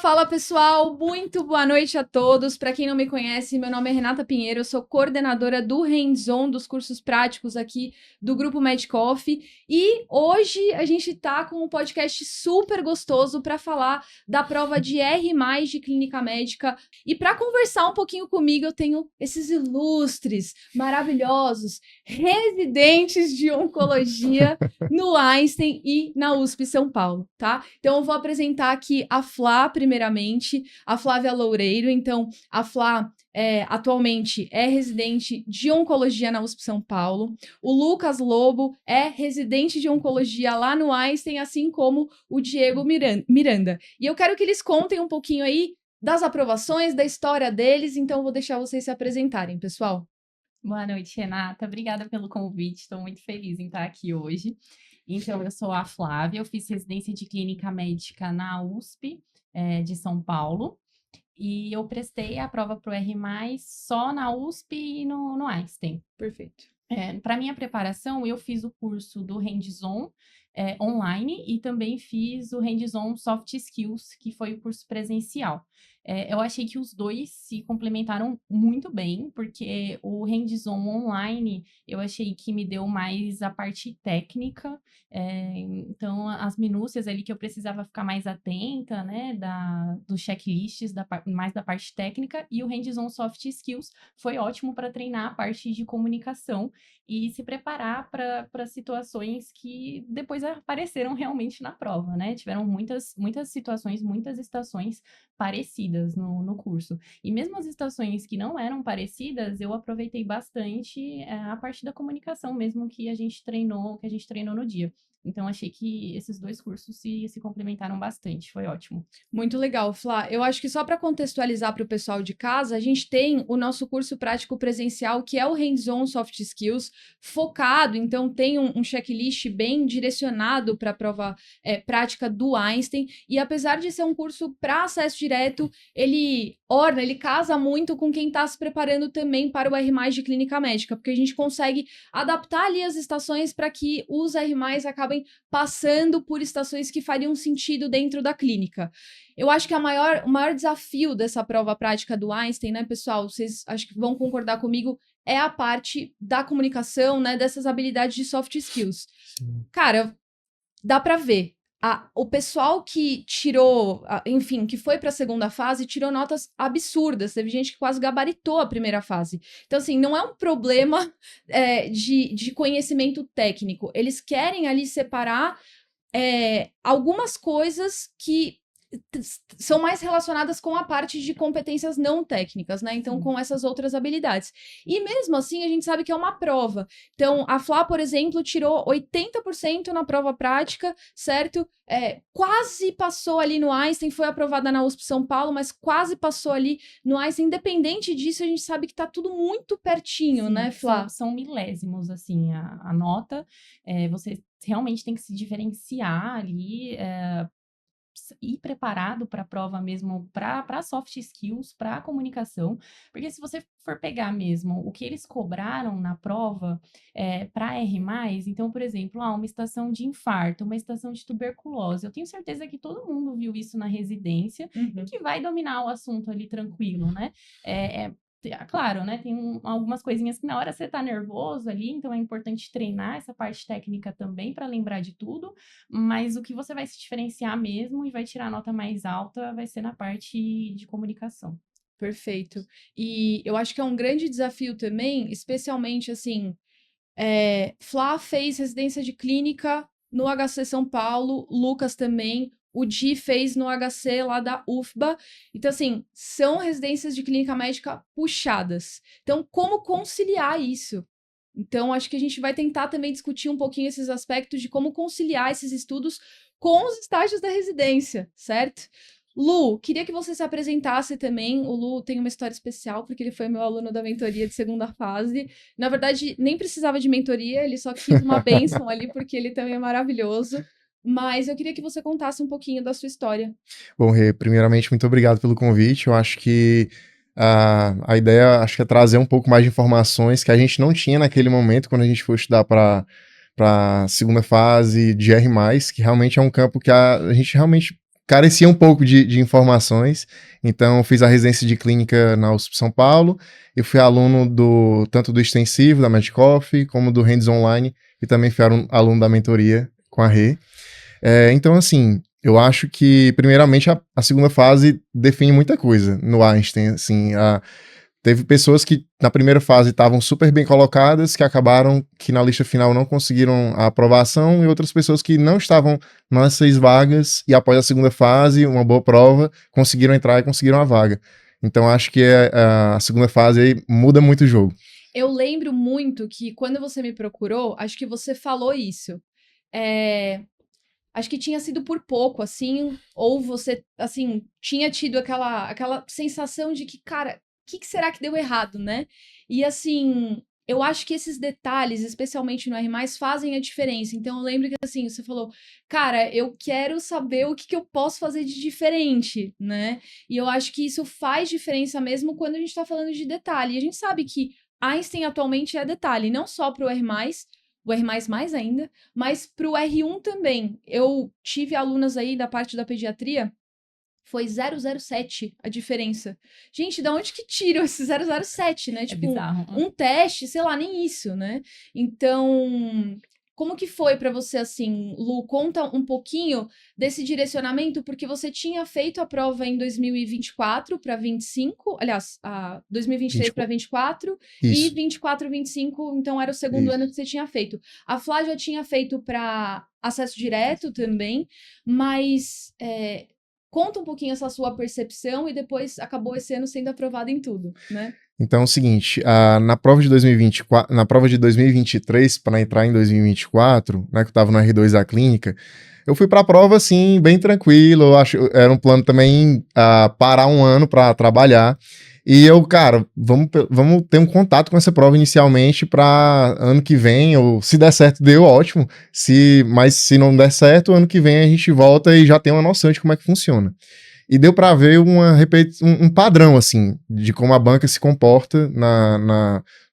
Fala pessoal, muito boa noite a todos. Para quem não me conhece, meu nome é Renata Pinheiro, eu sou coordenadora do Hands-On dos cursos práticos aqui do Grupo MedCoff e hoje a gente tá com um podcast super gostoso para falar da prova de R+, de Clínica Médica. E para conversar um pouquinho comigo, eu tenho esses ilustres, maravilhosos residentes de oncologia no Einstein e na USP São Paulo, tá? Então eu vou apresentar aqui a Flá, primeiramente, a Flávia Loureiro. Então, a Flá atualmente é residente de oncologia na USP São Paulo. O Lucas Lobo é residente de oncologia lá no Einstein, assim como o Diego Miranda. E eu quero que eles contem um pouquinho aí das aprovações, da história deles, então eu vou deixar vocês se apresentarem, pessoal. Boa noite, Renata. Obrigada pelo convite. Estou muito feliz em estar aqui hoje. Então, eu sou a Flávia, eu fiz residência de clínica médica na USP, de São Paulo, e eu prestei a prova para o R+, só na USP e no Einstein. Perfeito. Para minha preparação, eu fiz o curso do Hands-On online e também fiz o Hands-On Soft Skills, que foi o curso presencial. Eu achei que os dois se complementaram muito bem, porque o Hands-On online eu achei que me deu mais a parte técnica, então as minúcias ali que eu precisava ficar mais atenta, né, dos checklists, mais da parte técnica, e o Hands-On Soft Skills foi ótimo para treinar a parte de comunicação e se preparar para situações que depois apareceram realmente na prova, né? Tiveram muitas situações, muitas estações parecidas no curso. E mesmo as estações que não eram parecidas, eu aproveitei bastante a parte da comunicação mesmo que a gente treinou no dia. Então, achei que esses dois cursos se complementaram bastante, foi ótimo. Muito legal, Flá. Eu acho que só para contextualizar para o pessoal de casa, a gente tem o nosso curso prático presencial, que é o Hands-On Soft Skills, focado, então tem um checklist bem direcionado para a prova prática do Einstein, e apesar de ser um curso para acesso direto, ele casa muito com quem está se preparando também para o R+, de Clínica Médica, porque a gente consegue adaptar ali as estações para que os R+, acabem passando por estações que fariam sentido dentro da clínica. Eu acho que o maior desafio dessa prova prática do Einstein, né, pessoal, vocês acho que vão concordar comigo, é a parte da comunicação, né, dessas habilidades de soft skills. Sim. Cara, dá para ver. O pessoal que tirou, enfim, que foi para a segunda fase, tirou notas absurdas. Teve gente que quase gabaritou a primeira fase. Então, assim, não é um problema de conhecimento técnico. Eles querem ali separar algumas coisas que são mais relacionadas com a parte de competências não técnicas, né? Então, com essas outras habilidades. E mesmo assim, a gente sabe que é uma prova. Então, a Flá, por exemplo, tirou 80% na prova prática, certo? Quase passou ali no Einstein, foi aprovada na USP São Paulo, mas quase passou ali no Einstein. Independente disso, a gente sabe que tá tudo muito pertinho, sim, né, Flá? São milésimos, assim, a nota. Você realmente tem que se diferenciar ali, ir preparado para a prova mesmo, para soft skills, para comunicação, porque se você for pegar mesmo o que eles cobraram na prova para R+, então, por exemplo, uma estação de infarto, uma estação de tuberculose, eu tenho certeza que todo mundo viu isso na residência e que vai dominar o assunto ali tranquilo, né? Claro, né? Tem algumas coisinhas que na hora você tá nervoso ali, então é importante treinar essa parte técnica também para lembrar de tudo, mas o que você vai se diferenciar mesmo e vai tirar a nota mais alta vai ser na parte de comunicação. Perfeito. E eu acho que é um grande desafio também, especialmente assim, Flá fez residência de clínica no HC São Paulo, Lucas também, o Di fez no HC lá da UFBA. Então, assim, são residências de clínica médica puxadas. Então, como conciliar isso? Então, acho que a gente vai tentar também discutir um pouquinho esses aspectos de como conciliar esses estudos com os estágios da residência, certo? Lu, queria que você se apresentasse também. O Lu tem uma história especial, porque ele foi meu aluno da mentoria de segunda fase. Na verdade, nem precisava de mentoria, ele só quis uma bênção ali, porque ele também é maravilhoso. Mas eu queria que você contasse um pouquinho da sua história. Bom, Rê, primeiramente, muito obrigado pelo convite. Eu acho que a ideia acho que é trazer um pouco mais de informações que a gente não tinha naquele momento, quando a gente foi estudar para segunda fase de R+, que realmente é um campo que a gente realmente carecia um pouco de informações, então fiz a residência de clínica na USP São Paulo, eu fui aluno tanto do extensivo, da Medcoff, como do Hands Online, e também fui aluno da mentoria com a Rê. Então, assim, eu acho que, primeiramente, a segunda fase define muita coisa no Einstein, assim, teve pessoas que na primeira fase estavam super bem colocadas, que acabaram que na lista final não conseguiram a aprovação, e outras pessoas que não estavam nas 6 vagas e após a segunda fase, uma boa prova, conseguiram entrar e conseguiram a vaga. Então acho que a segunda fase aí muda muito o jogo. Eu lembro muito que quando você me procurou, acho que você falou isso. Acho que tinha sido por pouco, assim, ou você, assim, tinha tido aquela sensação de que, cara, o que será que deu errado, né? E, assim, eu acho que esses detalhes, especialmente no R+, fazem a diferença. Então, eu lembro que, assim, você falou, cara, eu quero saber o que eu posso fazer de diferente, né? E eu acho que isso faz diferença mesmo quando a gente tá falando de detalhe. E a gente sabe que Einstein atualmente é detalhe, não só pro R+, o R++ ainda, mas para o R1 também. Eu tive alunas aí da parte da pediatria, foi 007 a diferença. Gente, da onde que tiram esse 007, né? Tipo, bizarro. um teste, sei lá, nem isso, né? Então, como que foi para você, assim, Lu? Conta um pouquinho desse direcionamento, porque você tinha feito a prova em 2024 para 25, aliás, 2023 para 24 e 24, 25, então era o segundo ano que você tinha feito. A Flá já tinha feito para acesso direto também, mas conta um pouquinho essa sua percepção e depois acabou esse ano sendo aprovado em tudo, né? Então é o seguinte, na prova de 2024, na prova de 2023, para entrar em 2024, né, que eu estava no R2 da clínica, eu fui para a prova, assim, bem tranquilo, eu acho, era um plano também parar um ano para trabalhar, e eu, cara, vamos ter um contato com essa prova inicialmente para ano que vem, ou se der certo, deu, ótimo, mas se não der certo, ano que vem a gente volta e já tem uma noção de como é que funciona. E deu para ver um padrão, assim, de como a banca se comporta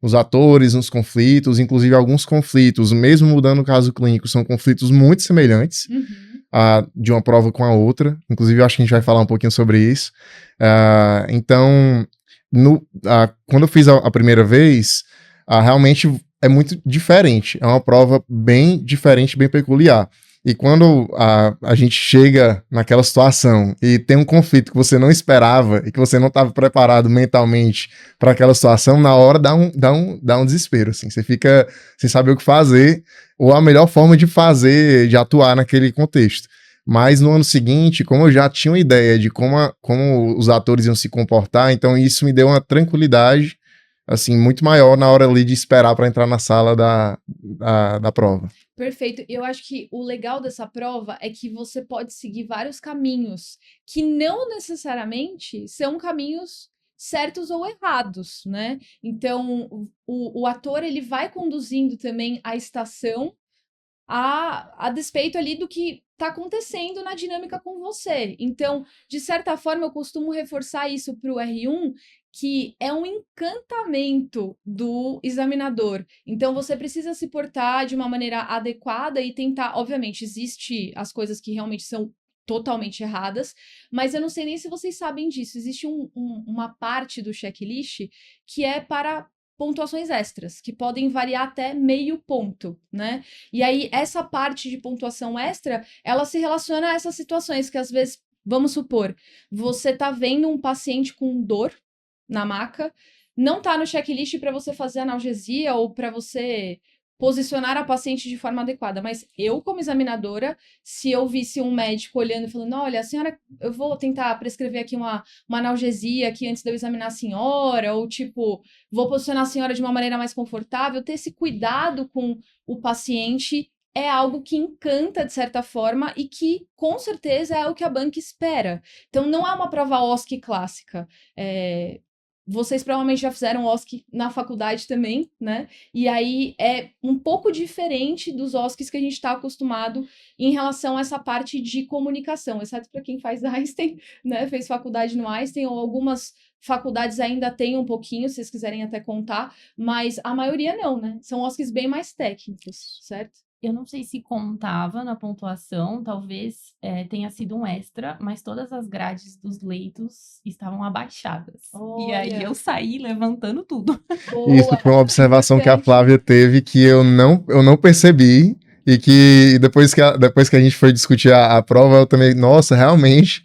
nos atores, nos conflitos, inclusive alguns conflitos, mesmo mudando o caso clínico, são conflitos muito semelhantes de uma prova com a outra. Inclusive, eu acho que a gente vai falar um pouquinho sobre isso. Então, quando eu fiz a primeira vez, realmente é muito diferente. É uma prova bem diferente, bem peculiar. E quando a gente chega naquela situação e tem um conflito que você não esperava e que você não estava preparado mentalmente para aquela situação, na hora dá um desespero, assim. Você fica sem saber o que fazer ou a melhor forma de fazer, de atuar naquele contexto. Mas no ano seguinte, como eu já tinha uma ideia de como os atores iam se comportar, então isso me deu uma tranquilidade, assim, muito maior na hora ali de esperar para entrar na sala da prova. Perfeito. Eu acho que o legal dessa prova é que você pode seguir vários caminhos que não necessariamente são caminhos certos ou errados, né? Então, o ator, ele vai conduzindo também a estação a despeito ali do que está acontecendo na dinâmica com você. Então, de certa forma, eu costumo reforçar isso para o R1, que é um encantamento do examinador. Então, você precisa se portar de uma maneira adequada e tentar, obviamente, existe as coisas que realmente são totalmente erradas, mas eu não sei nem se vocês sabem disso. Existe uma parte do checklist que é para pontuações extras, que podem variar até meio ponto, né? E aí, essa parte de pontuação extra, ela se relaciona a essas situações que, às vezes, vamos supor, você tá vendo um paciente com dor na maca, não tá no checklist para você fazer analgesia ou para você posicionar a paciente de forma adequada, mas eu, como examinadora, se eu visse um médico olhando e falando, olha, a senhora, eu vou tentar prescrever aqui uma analgesia aqui antes de eu examinar a senhora, ou tipo, vou posicionar a senhora de uma maneira mais confortável, ter esse cuidado com o paciente é algo que encanta, de certa forma, e que, com certeza, é o que a banca espera. Então, não é uma prova OSCE clássica. Vocês provavelmente já fizeram OSCE na faculdade também, né? E aí é um pouco diferente dos OSCEs que a gente está acostumado em relação a essa parte de comunicação, exceto para quem faz Einstein, né? Fez faculdade no Einstein, ou algumas faculdades ainda têm um pouquinho, se vocês quiserem até contar, mas a maioria não, né? São OSCEs bem mais técnicos, certo? Eu não sei se contava na pontuação, talvez tenha sido um extra, mas todas as grades dos leitos estavam abaixadas. E aí Olha. eu saí levantando tudo. Isso Boa. foi uma observação que a Importante. Flávia teve que eu não percebi e que depois que a gente foi discutir a prova, eu também, nossa, realmente,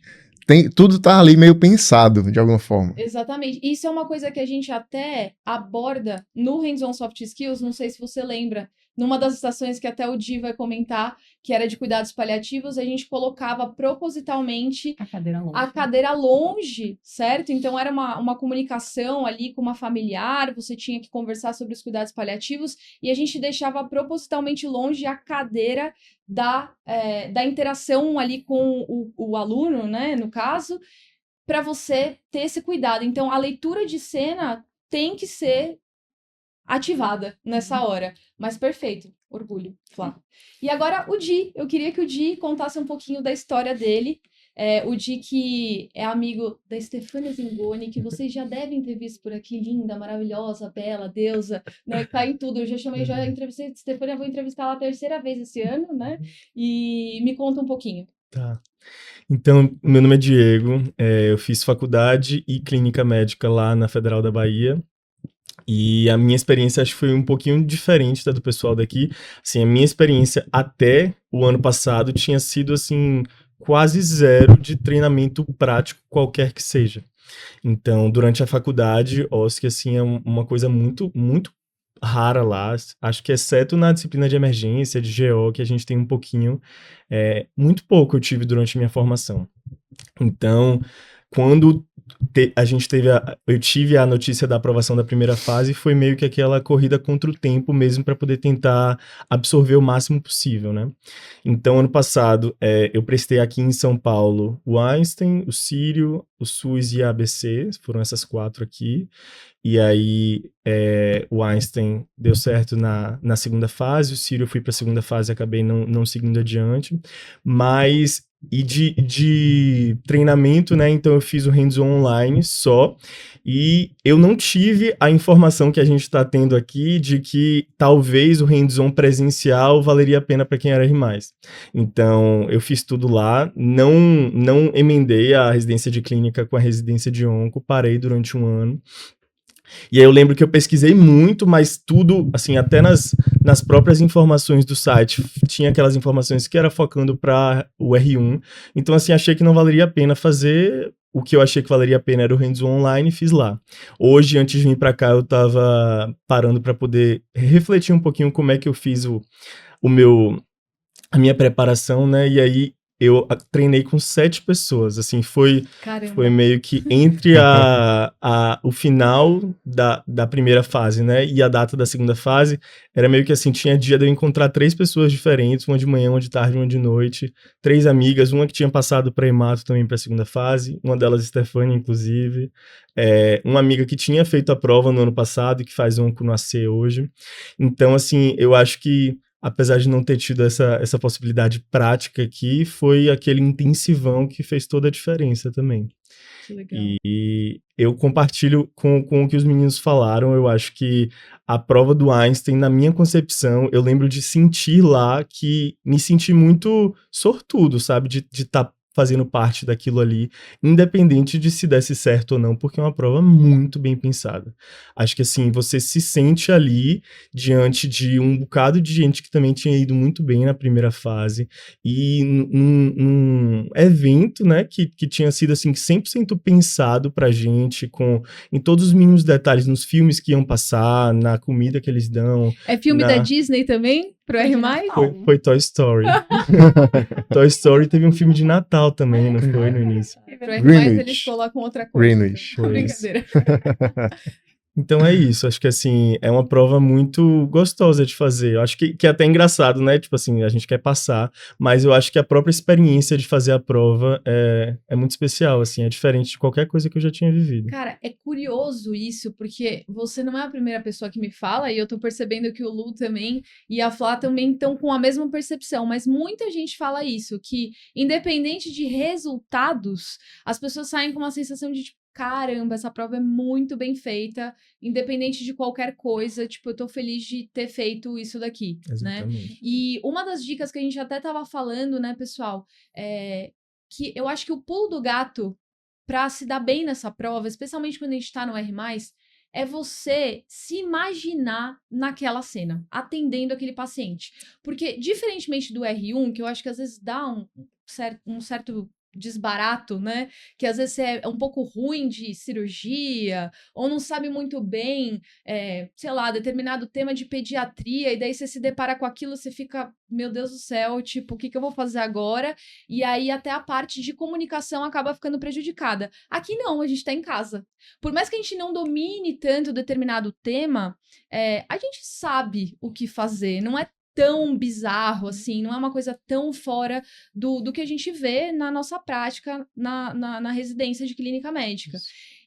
tudo tá ali meio pensado, de alguma forma. Exatamente. Isso é uma coisa que a gente até aborda no Hands-on Soft Skills, não sei se você lembra, numa das estações que até o Di vai comentar, que era de cuidados paliativos, a gente colocava propositalmente A cadeira longe. a cadeira longe, certo? Então era uma comunicação ali com uma familiar, você tinha que conversar sobre os cuidados paliativos e a gente deixava propositalmente longe a cadeira da interação ali com o aluno, né, no caso, para você ter esse cuidado. Então a leitura de cena tem que ser ativada nessa hora. Mas perfeito. Orgulho, Flá. E agora o Di. Eu queria que o Di contasse um pouquinho da história dele. O Di que é amigo da Stefania Zingoni, que vocês já devem ter visto por aqui, linda, maravilhosa, bela, deusa, né? Tá em tudo. Eu já entrevistei a Stefania, vou entrevistar ela a terceira vez esse ano, né? E me conta um pouquinho. Tá. Então, meu nome é Diego, eu fiz faculdade e clínica médica lá na Federal da Bahia. E a minha experiência acho que foi um pouquinho diferente da do pessoal daqui. Assim, a minha experiência até o ano passado tinha sido assim quase zero de treinamento prático qualquer que seja. Então, durante a faculdade, OSCE assim é uma coisa muito muito rara lá. Acho que exceto na disciplina de emergência, de GO, que a gente tem um pouquinho, muito pouco eu tive durante a minha formação. Então, quando eu tive a notícia da aprovação da primeira fase, foi meio que aquela corrida contra o tempo mesmo para poder tentar absorver o máximo possível, né? Então, ano passado, eu prestei aqui em São Paulo o Einstein, o Sírio, o SUS e a ABC, foram essas 4 aqui. E aí, o Einstein deu certo na segunda fase, o Sírio eu fui para a segunda fase e acabei não seguindo adiante. Mas, e de treinamento, né? Então eu fiz o hands-on online só, e eu não tive a informação que a gente está tendo aqui de que talvez o hands-on presencial valeria a pena para quem era R+. Então, eu fiz tudo lá, não emendei a residência de clínica com a residência de onco, parei durante um ano. E aí eu lembro que eu pesquisei muito, mas tudo, assim, até nas próprias informações do site, tinha aquelas informações que era focando para o R1. Então, assim, achei que não valeria a pena fazer. O que eu achei que valeria a pena era o hands-on online e fiz lá. Hoje, antes de vir para cá, eu tava parando para poder refletir um pouquinho como é que eu fiz a minha preparação, né? E aí eu treinei com 7 pessoas, assim, foi meio que entre o final da primeira fase, né, e a data da segunda fase, era meio que assim, tinha dia de eu encontrar 3 pessoas diferentes, uma de manhã, uma de tarde, uma de noite, 3 amigas, uma que tinha passado para hemato também para a segunda fase, uma delas Stefania, inclusive, uma amiga que tinha feito a prova no ano passado e que faz onco no AC hoje. Então, assim, eu acho que apesar de não ter tido essa possibilidade prática aqui, foi aquele intensivão que fez toda a diferença também. Que legal. E eu compartilho com o que os meninos falaram. Eu acho que a prova do Einstein, na minha concepção, eu lembro de sentir lá que me senti muito sortudo, sabe? De estar fazendo parte daquilo ali, independente de se desse certo ou não, porque é uma prova muito bem pensada. Acho que assim, você se sente ali diante de um bocado de gente que também tinha ido muito bem na primeira fase, e num evento, né, que tinha sido assim, 100% pensado pra gente, em todos os mínimos detalhes, nos filmes que iam passar, na comida que eles dão. É filme da Disney também? Pro R+? Foi Toy Story. Toy Story teve um filme de Natal também, não foi no início? Pro R+, eles colocam outra coisa. Greenwich. Brincadeira. Então é isso, acho que assim, é uma prova muito gostosa de fazer. Eu acho que é até engraçado, né? Tipo assim, a gente quer passar, mas eu acho que a própria experiência de fazer a prova é muito especial, assim, é diferente de qualquer coisa que eu já tinha vivido. Cara, é curioso isso, porque você não é a primeira pessoa que me fala, e eu tô percebendo que o Lu também e a Flá também estão com a mesma percepção, mas muita gente fala isso, que independente de resultados, as pessoas saem com uma sensação de tipo, caramba, essa prova é muito bem feita, independente de qualquer coisa, tipo, eu tô feliz de ter feito isso daqui, né? Exatamente. E uma das dicas que a gente até tava falando, né, pessoal, é que eu acho que o pulo do gato para se dar bem nessa prova, especialmente quando a gente tá no R+, é você se imaginar naquela cena, atendendo aquele paciente. Porque, diferentemente do R1, que eu acho que às vezes dá um certo desbarato, né? Que às vezes você é um pouco ruim de cirurgia, ou não sabe muito bem, sei lá, determinado tema de pediatria, e daí você se depara com aquilo, você fica, meu Deus do céu, tipo, o que eu vou fazer agora? E aí até a parte de comunicação acaba ficando prejudicada. Aqui não, a gente tá em casa. Por mais que a gente não domine tanto determinado tema, a gente sabe o que fazer, não é tão bizarro assim, não é uma coisa tão fora do que a gente vê na nossa prática na residência de clínica médica.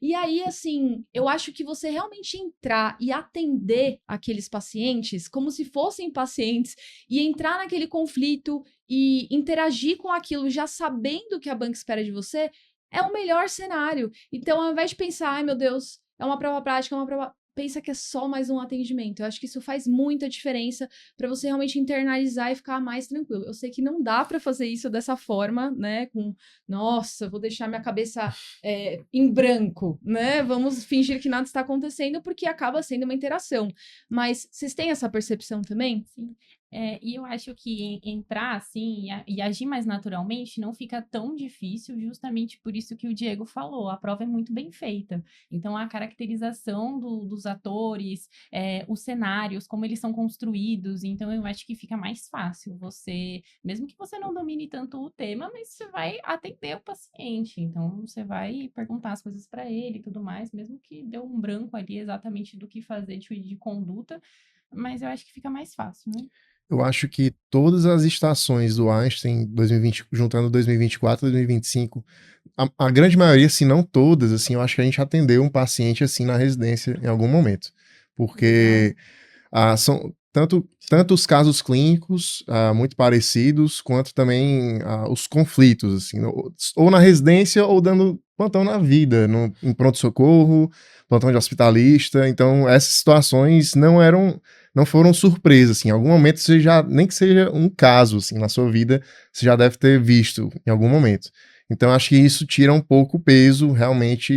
E aí, assim, eu acho que você realmente entrar e atender aqueles pacientes como se fossem pacientes e entrar naquele conflito e interagir com aquilo já sabendo o que a banca espera de você é o melhor cenário. Então, ao invés de pensar, ai meu Deus, é uma prova prática, é uma prova... Pensa que é só mais um atendimento. Eu acho que isso faz muita diferença para você realmente internalizar e ficar mais tranquilo. Eu sei que não dá para fazer isso dessa forma, né? Nossa, vou deixar minha cabeça em branco, né? Vamos fingir que nada está acontecendo, porque acaba sendo uma interação. Mas vocês têm essa percepção também? Sim. E eu acho que entrar assim e agir mais naturalmente não fica tão difícil, justamente por isso que o Diego falou. A prova é muito bem feita. Então, a caracterização dos atores, os cenários, como eles são construídos. Então, eu acho que fica mais fácil você, mesmo que você não domine tanto o tema, mas você vai atender o paciente. Então, você vai perguntar as coisas para ele e tudo mais, mesmo que deu um branco ali exatamente do que fazer de conduta. Mas eu acho que fica mais fácil, né? Eu acho que todas as estações do Einstein 2020, juntando 2024 e 2025, a grande maioria, se não todas, assim, eu acho que a gente atendeu um paciente assim na residência em algum momento. Porque são tanto os casos clínicos muito parecidos, quanto também os conflitos, assim, ou na residência ou dando plantão na vida, em pronto-socorro, plantão de hospitalista. Então, essas situações não foram surpresas, assim. Em algum momento você já, nem que seja um caso, assim, na sua vida, você já deve ter visto em algum momento. Então, acho que isso tira um pouco o peso, realmente,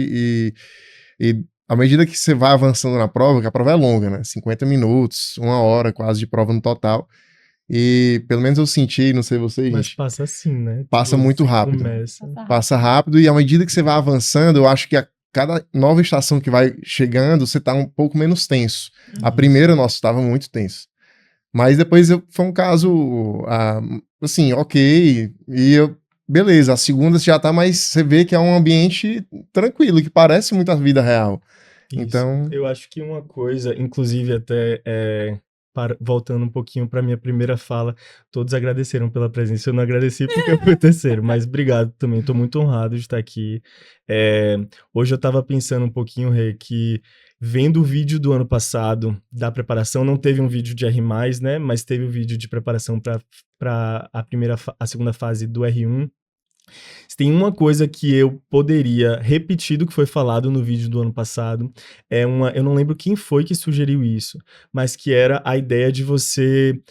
e à medida que você vai avançando na prova, que a prova é longa, né? 50 minutos, 1 hora quase de prova no total. E pelo menos eu senti, não sei vocês, Mas gente, passa assim, né? passa muito rápido. Passa rápido, e à medida que você vai avançando, eu acho que cada nova estação que vai chegando, você tá um pouco menos tenso. A primeira, nossa, estava muito tenso. Mas depois foi um caso, assim, ok, beleza, a segunda já tá mais, você vê que é um ambiente tranquilo, que parece muito a vida real. Isso. Então... Eu acho que uma coisa, inclusive até voltando um pouquinho para minha primeira fala, todos agradeceram pela presença. Eu não agradeci porque eu fui o terceiro, mas obrigado também. Estou muito honrado de estar aqui. Hoje eu estava pensando um pouquinho, Rê, que vendo o vídeo do ano passado da preparação, não teve um vídeo de R+, né? Mas teve o vídeo de preparação para a segunda fase do R1. Se tem uma coisa que eu poderia repetir do que foi falado no vídeo do ano passado, eu não lembro quem foi que sugeriu isso, mas que era a ideia de você,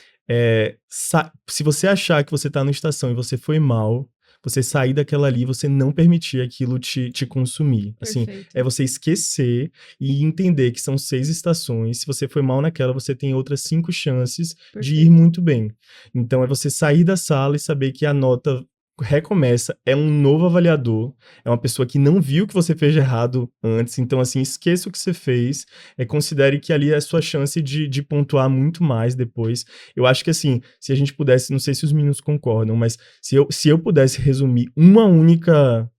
se você achar que você tá numa estação e você foi mal, você sair daquela ali, você não permitir aquilo te consumir. Assim, é você esquecer e entender que são 6 estações. Se você foi mal naquela, você tem outras 5 chances de ir muito bem. Então, é você sair da sala e saber que a nota recomeça, é um novo avaliador, é uma pessoa que não viu que você fez de errado antes, então assim, esqueça o que você fez, considere que ali é a sua chance de pontuar muito mais depois. Eu acho que assim, se a gente pudesse, não sei se os meninos concordam, mas se eu pudesse resumir uma única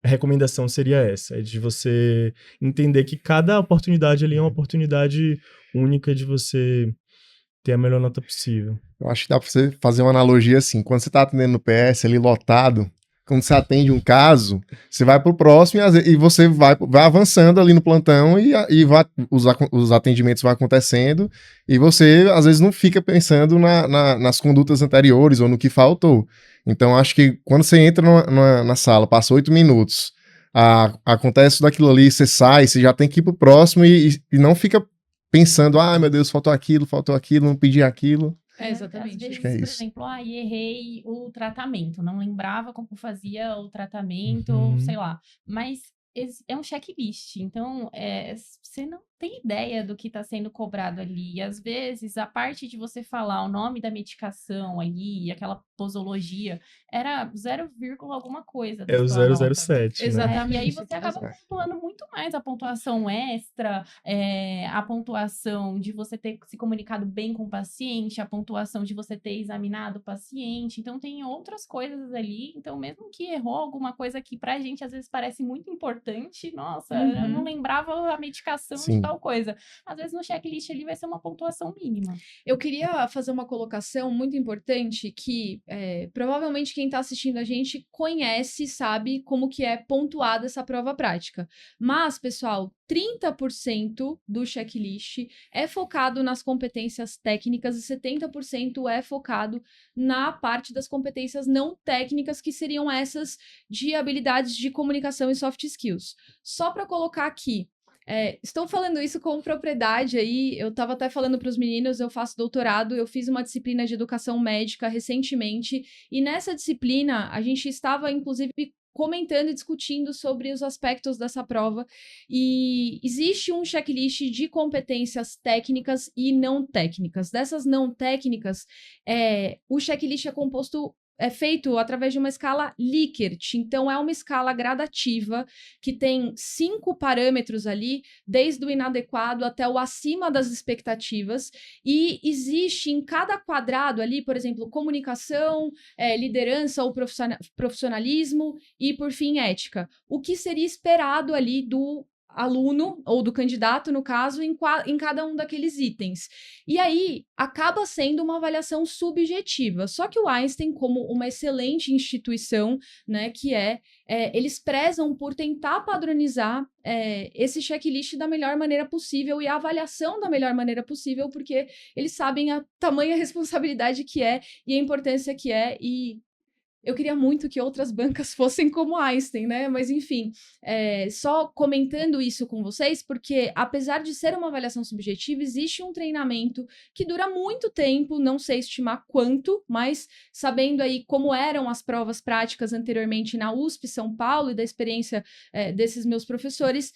recomendação seria essa, de você entender que cada oportunidade ali é uma oportunidade única de você ter a melhor nota possível. Eu acho que dá pra você fazer uma analogia assim, quando você tá atendendo no PS ali lotado, quando você atende um caso, você vai pro próximo e você vai avançando ali no plantão e os atendimentos vão acontecendo e você às vezes não fica pensando nas condutas anteriores ou no que faltou. Então acho que quando você entra na sala, passa 8 minutos, acontece daquilo ali, você sai, você já tem que ir pro próximo e não fica pensando, meu Deus, faltou aquilo, não pedi aquilo. Exatamente. Às vezes, que é por isso. exemplo, errei o tratamento, não lembrava como fazia o tratamento, sei lá. Mas é um checklist, então você não tem ideia do que está sendo cobrado ali. E às vezes, a parte de você falar o nome da medicação ali, aquela posologia, era 0, alguma coisa da É o sua nota. 007, né? Exatamente. E aí você acaba pontuando muito mais a pontuação extra, a pontuação de você ter se comunicado bem com o paciente, a pontuação de você ter examinado o paciente. Então, tem outras coisas ali. Então, mesmo que errou alguma coisa que pra gente às vezes parece muito importante, nossa, eu não lembrava a medicação de tal coisa. Às vezes no checklist ali vai ser uma pontuação mínima. Eu queria fazer uma colocação muito importante que provavelmente quem está assistindo a gente conhece, sabe como que é pontuada essa prova prática. Mas, pessoal, 30% do checklist é focado nas competências técnicas e 70% é focado na parte das competências não técnicas, que seriam essas de habilidades de comunicação e soft skills. Só para colocar aqui, estou falando isso com propriedade aí, eu estava até falando para os meninos, eu faço doutorado, eu fiz uma disciplina de educação médica recentemente, e nessa disciplina a gente estava, inclusive, comentando e discutindo sobre os aspectos dessa prova, e existe um checklist de competências técnicas e não técnicas. Dessas não técnicas, o checklist é feito através de uma escala Likert, então é uma escala gradativa que tem 5 parâmetros ali, desde o inadequado até o acima das expectativas, e existe em cada quadrado ali, por exemplo, comunicação, liderança ou profissionalismo e, por fim, ética. O que seria esperado ali do aluno, ou do candidato, no caso, em cada um daqueles itens. E aí, acaba sendo uma avaliação subjetiva. Só que o Einstein, como uma excelente instituição, né, eles prezam por tentar padronizar esse checklist da melhor maneira possível e a avaliação da melhor maneira possível, porque eles sabem a tamanha responsabilidade que é e a importância que é, e eu queria muito que outras bancas fossem como Einstein, né? Mas, enfim, só comentando isso com vocês, porque, apesar de ser uma avaliação subjetiva, existe um treinamento que dura muito tempo, não sei estimar quanto, mas sabendo aí como eram as provas práticas anteriormente na USP São Paulo e da experiência desses meus professores,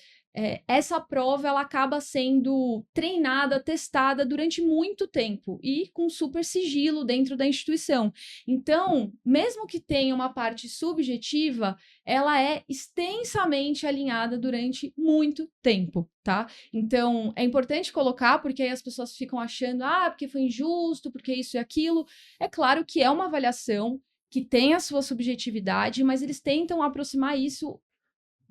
essa prova ela acaba sendo treinada, testada durante muito tempo e com super sigilo dentro da instituição. Então, mesmo que tenha uma parte subjetiva, ela é extensamente alinhada durante muito tempo, tá? Então, é importante colocar, porque aí as pessoas ficam achando, porque foi injusto, porque isso e aquilo. É claro que é uma avaliação que tem a sua subjetividade, mas eles tentam aproximar isso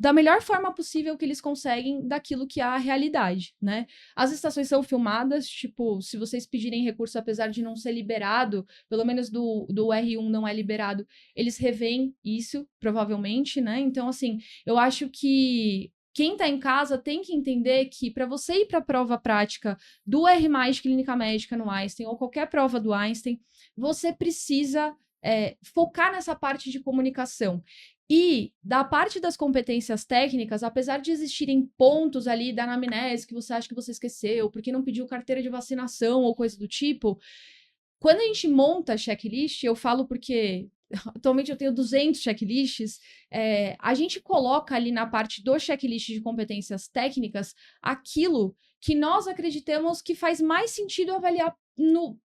da melhor forma possível que eles conseguem daquilo que é a realidade, né? As estações são filmadas, tipo, se vocês pedirem recurso, apesar de não ser liberado, pelo menos do R1 não é liberado, eles revêem isso, provavelmente, né? Então, assim, eu acho que quem está em casa tem que entender que para você ir para a prova prática do R+, de Clínica Médica no Einstein, ou qualquer prova do Einstein, você precisa focar nessa parte de comunicação. E da parte das competências técnicas, apesar de existirem pontos ali da anamnese que você acha que você esqueceu, porque não pediu carteira de vacinação ou coisa do tipo, quando a gente monta checklist, eu falo porque atualmente eu tenho 200 checklists, a gente coloca ali na parte do checklist de competências técnicas aquilo que nós acreditamos que faz mais sentido avaliar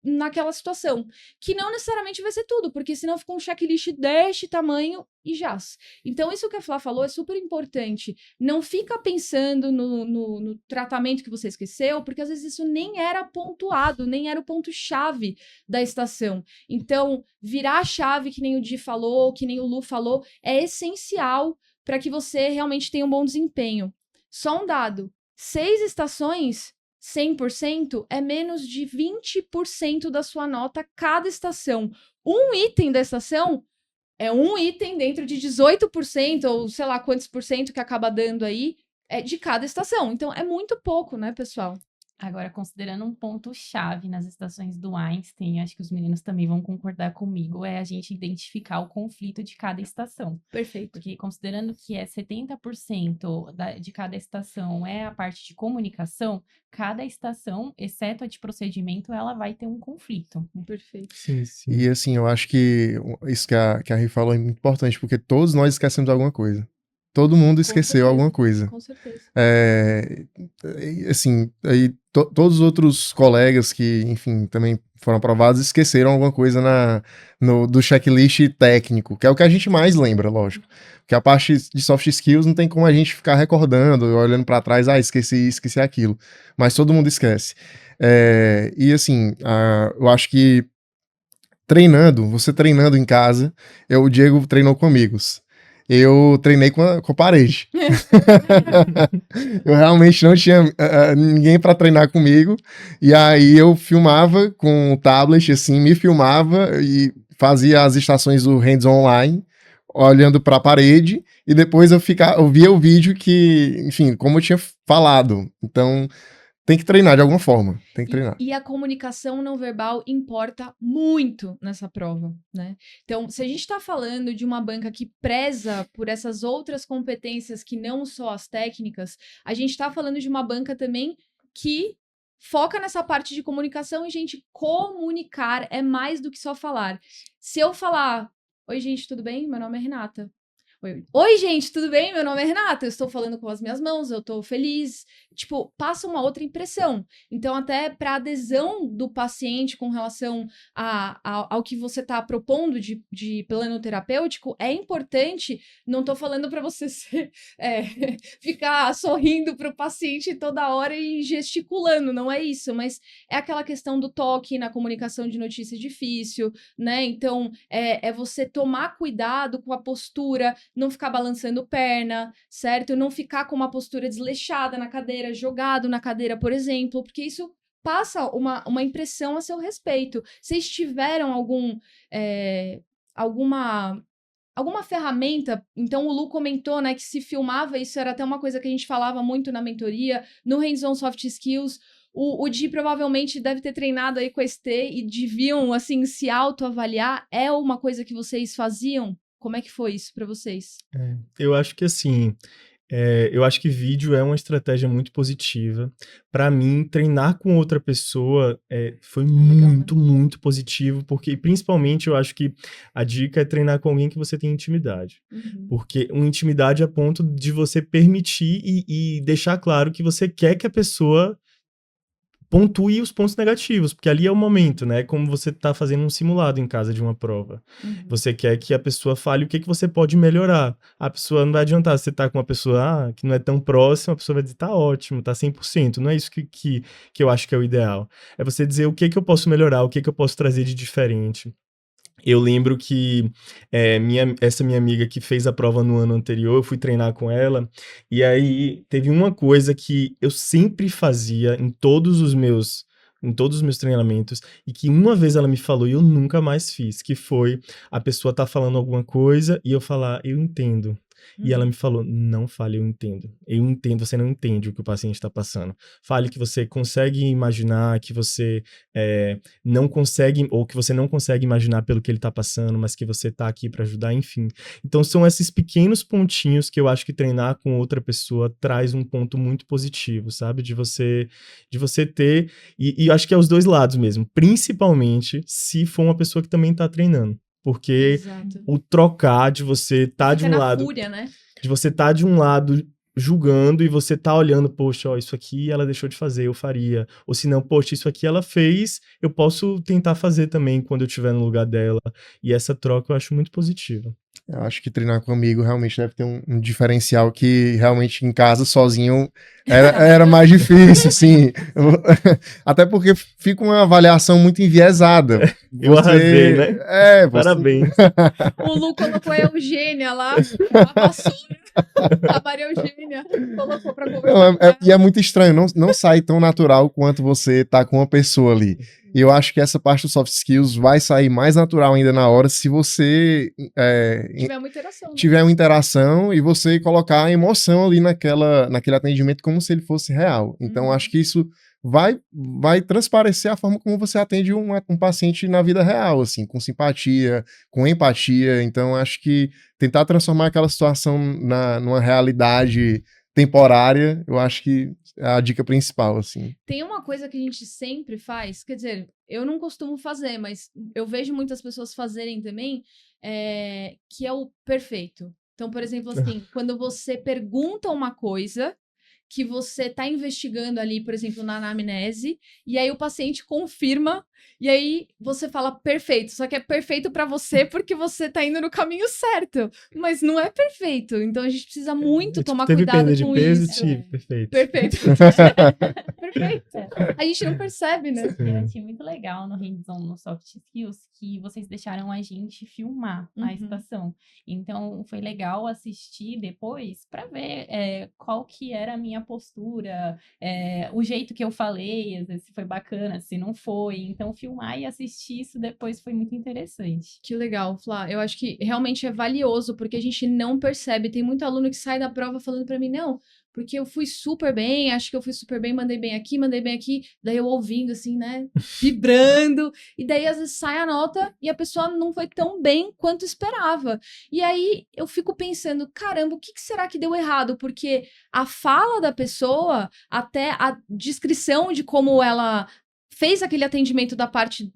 naquela situação, que não necessariamente vai ser tudo, porque senão fica um checklist deste tamanho e jaz. Então, isso que a Flá falou é super importante. Não fica pensando no tratamento que você esqueceu, porque às vezes isso nem era pontuado, nem era o ponto-chave da estação. Então, virar a chave, que nem o Di falou, que nem o Lu falou, é essencial para que você realmente tenha um bom desempenho. Só um dado, 6 estações 100% é menos de 20% da sua nota cada estação. Um item da estação é um item dentro de 18%, ou sei lá quantos por cento que acaba dando aí, de cada estação. Então, é muito pouco, né, pessoal? Agora, considerando um ponto-chave nas estações do Einstein, acho que os meninos também vão concordar comigo, é a gente identificar o conflito de cada estação. Perfeito. Porque considerando que 70% de cada estação é a parte de comunicação, cada estação, exceto a de procedimento, ela vai ter um conflito. Perfeito. Sim, sim. E assim, eu acho que isso que a Ri falou é muito importante, porque todos nós esquecemos alguma coisa. Todo mundo esqueceu alguma coisa. Com certeza. Assim, aí todos os outros colegas que, enfim, também foram aprovados esqueceram alguma coisa do checklist técnico, que é o que a gente mais lembra, lógico. Porque a parte de soft skills não tem como a gente ficar recordando, olhando para trás, esqueci aquilo. Mas todo mundo esquece. E assim, eu acho que você treinando em casa, o Diego treinou com amigos. Eu treinei com a parede. Eu realmente não tinha ninguém para treinar comigo. E aí eu filmava com o tablet, assim, me filmava e fazia as estações do Hands Online, olhando para a parede. E depois eu via o vídeo que, enfim, como eu tinha falado. Então, tem que treinar de alguma forma. Tem que treinar. E a comunicação não verbal importa muito nessa prova, né? Então, se a gente está falando de uma banca que preza por essas outras competências que não só as técnicas, a gente está falando de uma banca também que foca nessa parte de comunicação e, gente, comunicar é mais do que só falar. Se eu falar, oi, gente, tudo bem? Meu nome é Renata. Oi, gente, tudo bem? Meu nome é Renata, eu estou falando com as minhas mãos, eu estou feliz. Tipo, passa uma outra impressão. Então, até para adesão do paciente com relação ao que você está propondo de plano terapêutico, é importante, não estou falando para você ficar sorrindo para o paciente toda hora e gesticulando, não é isso, mas é aquela questão do toque na comunicação de notícia difícil, né? Então, é você tomar cuidado com a postura, não ficar balançando perna, certo? Não ficar com uma postura desleixada na cadeira, jogado na cadeira, por exemplo, porque isso passa uma impressão a seu respeito. Vocês tiveram alguma ferramenta? Então, o Lu comentou, né, que se filmava, isso era até uma coisa que a gente falava muito na mentoria, no Hands-on Soft Skills. O Di provavelmente deve ter treinado aí com a ST e deviam, assim, se autoavaliar. É uma coisa que vocês faziam? Como é que foi isso para vocês? Eu acho que assim, eu acho que vídeo é uma estratégia muito positiva. Para mim, treinar com outra pessoa foi muito, muito positivo, porque principalmente eu acho que a dica é treinar com alguém que você tem intimidade. Uhum. Porque uma intimidade a ponto de você permitir e deixar claro que você quer que a pessoa pontue os pontos negativos, porque ali é o momento, né? Como você tá fazendo um simulado em casa de uma prova. Uhum. Você quer que a pessoa fale o que você pode melhorar. A pessoa não vai adiantar, você tá com uma pessoa que não é tão próxima, a pessoa vai dizer, tá ótimo, tá 100%. Não é isso que eu acho que é o ideal. É você dizer o que eu posso melhorar, o que eu posso trazer de diferente. Eu lembro que essa minha amiga que fez a prova no ano anterior, eu fui treinar com ela, e aí teve uma coisa que eu sempre fazia em todos os meus treinamentos, e que uma vez ela me falou e eu nunca mais fiz, que foi a pessoa tá falando alguma coisa e eu falar, eu entendo. E ela me falou, não fale, eu entendo. Eu entendo, você não entende o que o paciente está passando. Fale que você consegue imaginar, que você não consegue, ou que você não consegue imaginar pelo que ele está passando, mas que você está aqui para ajudar, enfim. Então são esses pequenos pontinhos que eu acho que treinar com outra pessoa traz um ponto muito positivo, sabe? De você ter, e acho que é os dois lados mesmo, principalmente se for uma pessoa que também está treinando. Porque Exato. o trocar de você tá de um lado, fúria, né? de você tá de um lado julgando e você tá olhando, poxa, ó, isso aqui ela deixou de fazer, eu faria. Ou se não, poxa, isso aqui ela fez, eu posso tentar fazer também quando eu estiver no lugar dela. E essa troca eu acho muito positiva. Eu acho que treinar com amigo realmente deve ter um diferencial que realmente em casa sozinho era mais difícil, assim. Até porque fica uma avaliação muito enviesada. Eu arrasei, né? Parabéns. O Lu colocou a Eugênia lá, a vassoura. A Maria Eugênia colocou pra conversar. E é muito estranho, não sai tão natural quanto você tá com uma pessoa ali. E eu acho que essa parte dos soft skills vai sair mais natural ainda na hora se você tiver uma interação e você colocar a emoção ali naquele atendimento como se ele fosse real. Então, acho que isso vai transparecer a forma como você atende um paciente na vida real, assim, com simpatia, com empatia. Então, acho que tentar transformar aquela situação numa realidade temporária, eu acho que é a dica principal, assim. Tem uma coisa que a gente sempre faz, quer dizer, eu não costumo fazer, mas eu vejo muitas pessoas fazerem também, que é o perfeito. Então, por exemplo, assim, quando você pergunta uma coisa que você está investigando ali, por exemplo, na anamnese, e aí o paciente confirma, e aí você fala perfeito, só que é perfeito para você porque você está indo no caminho certo, mas não é perfeito. Então a gente precisa muito tomar cuidado perda de com peso, isso. tive, perfeito. Perfeito. Perfeito. A gente não percebe, né? Eu achei muito legal no Hands-on, no Soft Skills, que vocês deixaram a gente filmar a estação. Então, foi legal assistir depois para ver qual que era a minha postura, o jeito que eu falei, às vezes se foi bacana, se não foi. Então, filmar e assistir isso depois foi muito interessante. Que legal, Flá. Eu acho que realmente é valioso, porque a gente não percebe. Tem muito aluno que sai da prova falando para mim, não, porque eu fui super bem, acho que eu fui super bem, mandei bem aqui, daí eu ouvindo assim, né, vibrando, e daí às vezes sai a nota e a pessoa não foi tão bem quanto esperava. E aí eu fico pensando, caramba, o que será que deu errado? Porque a fala da pessoa, até a descrição de como ela fez aquele atendimento da parte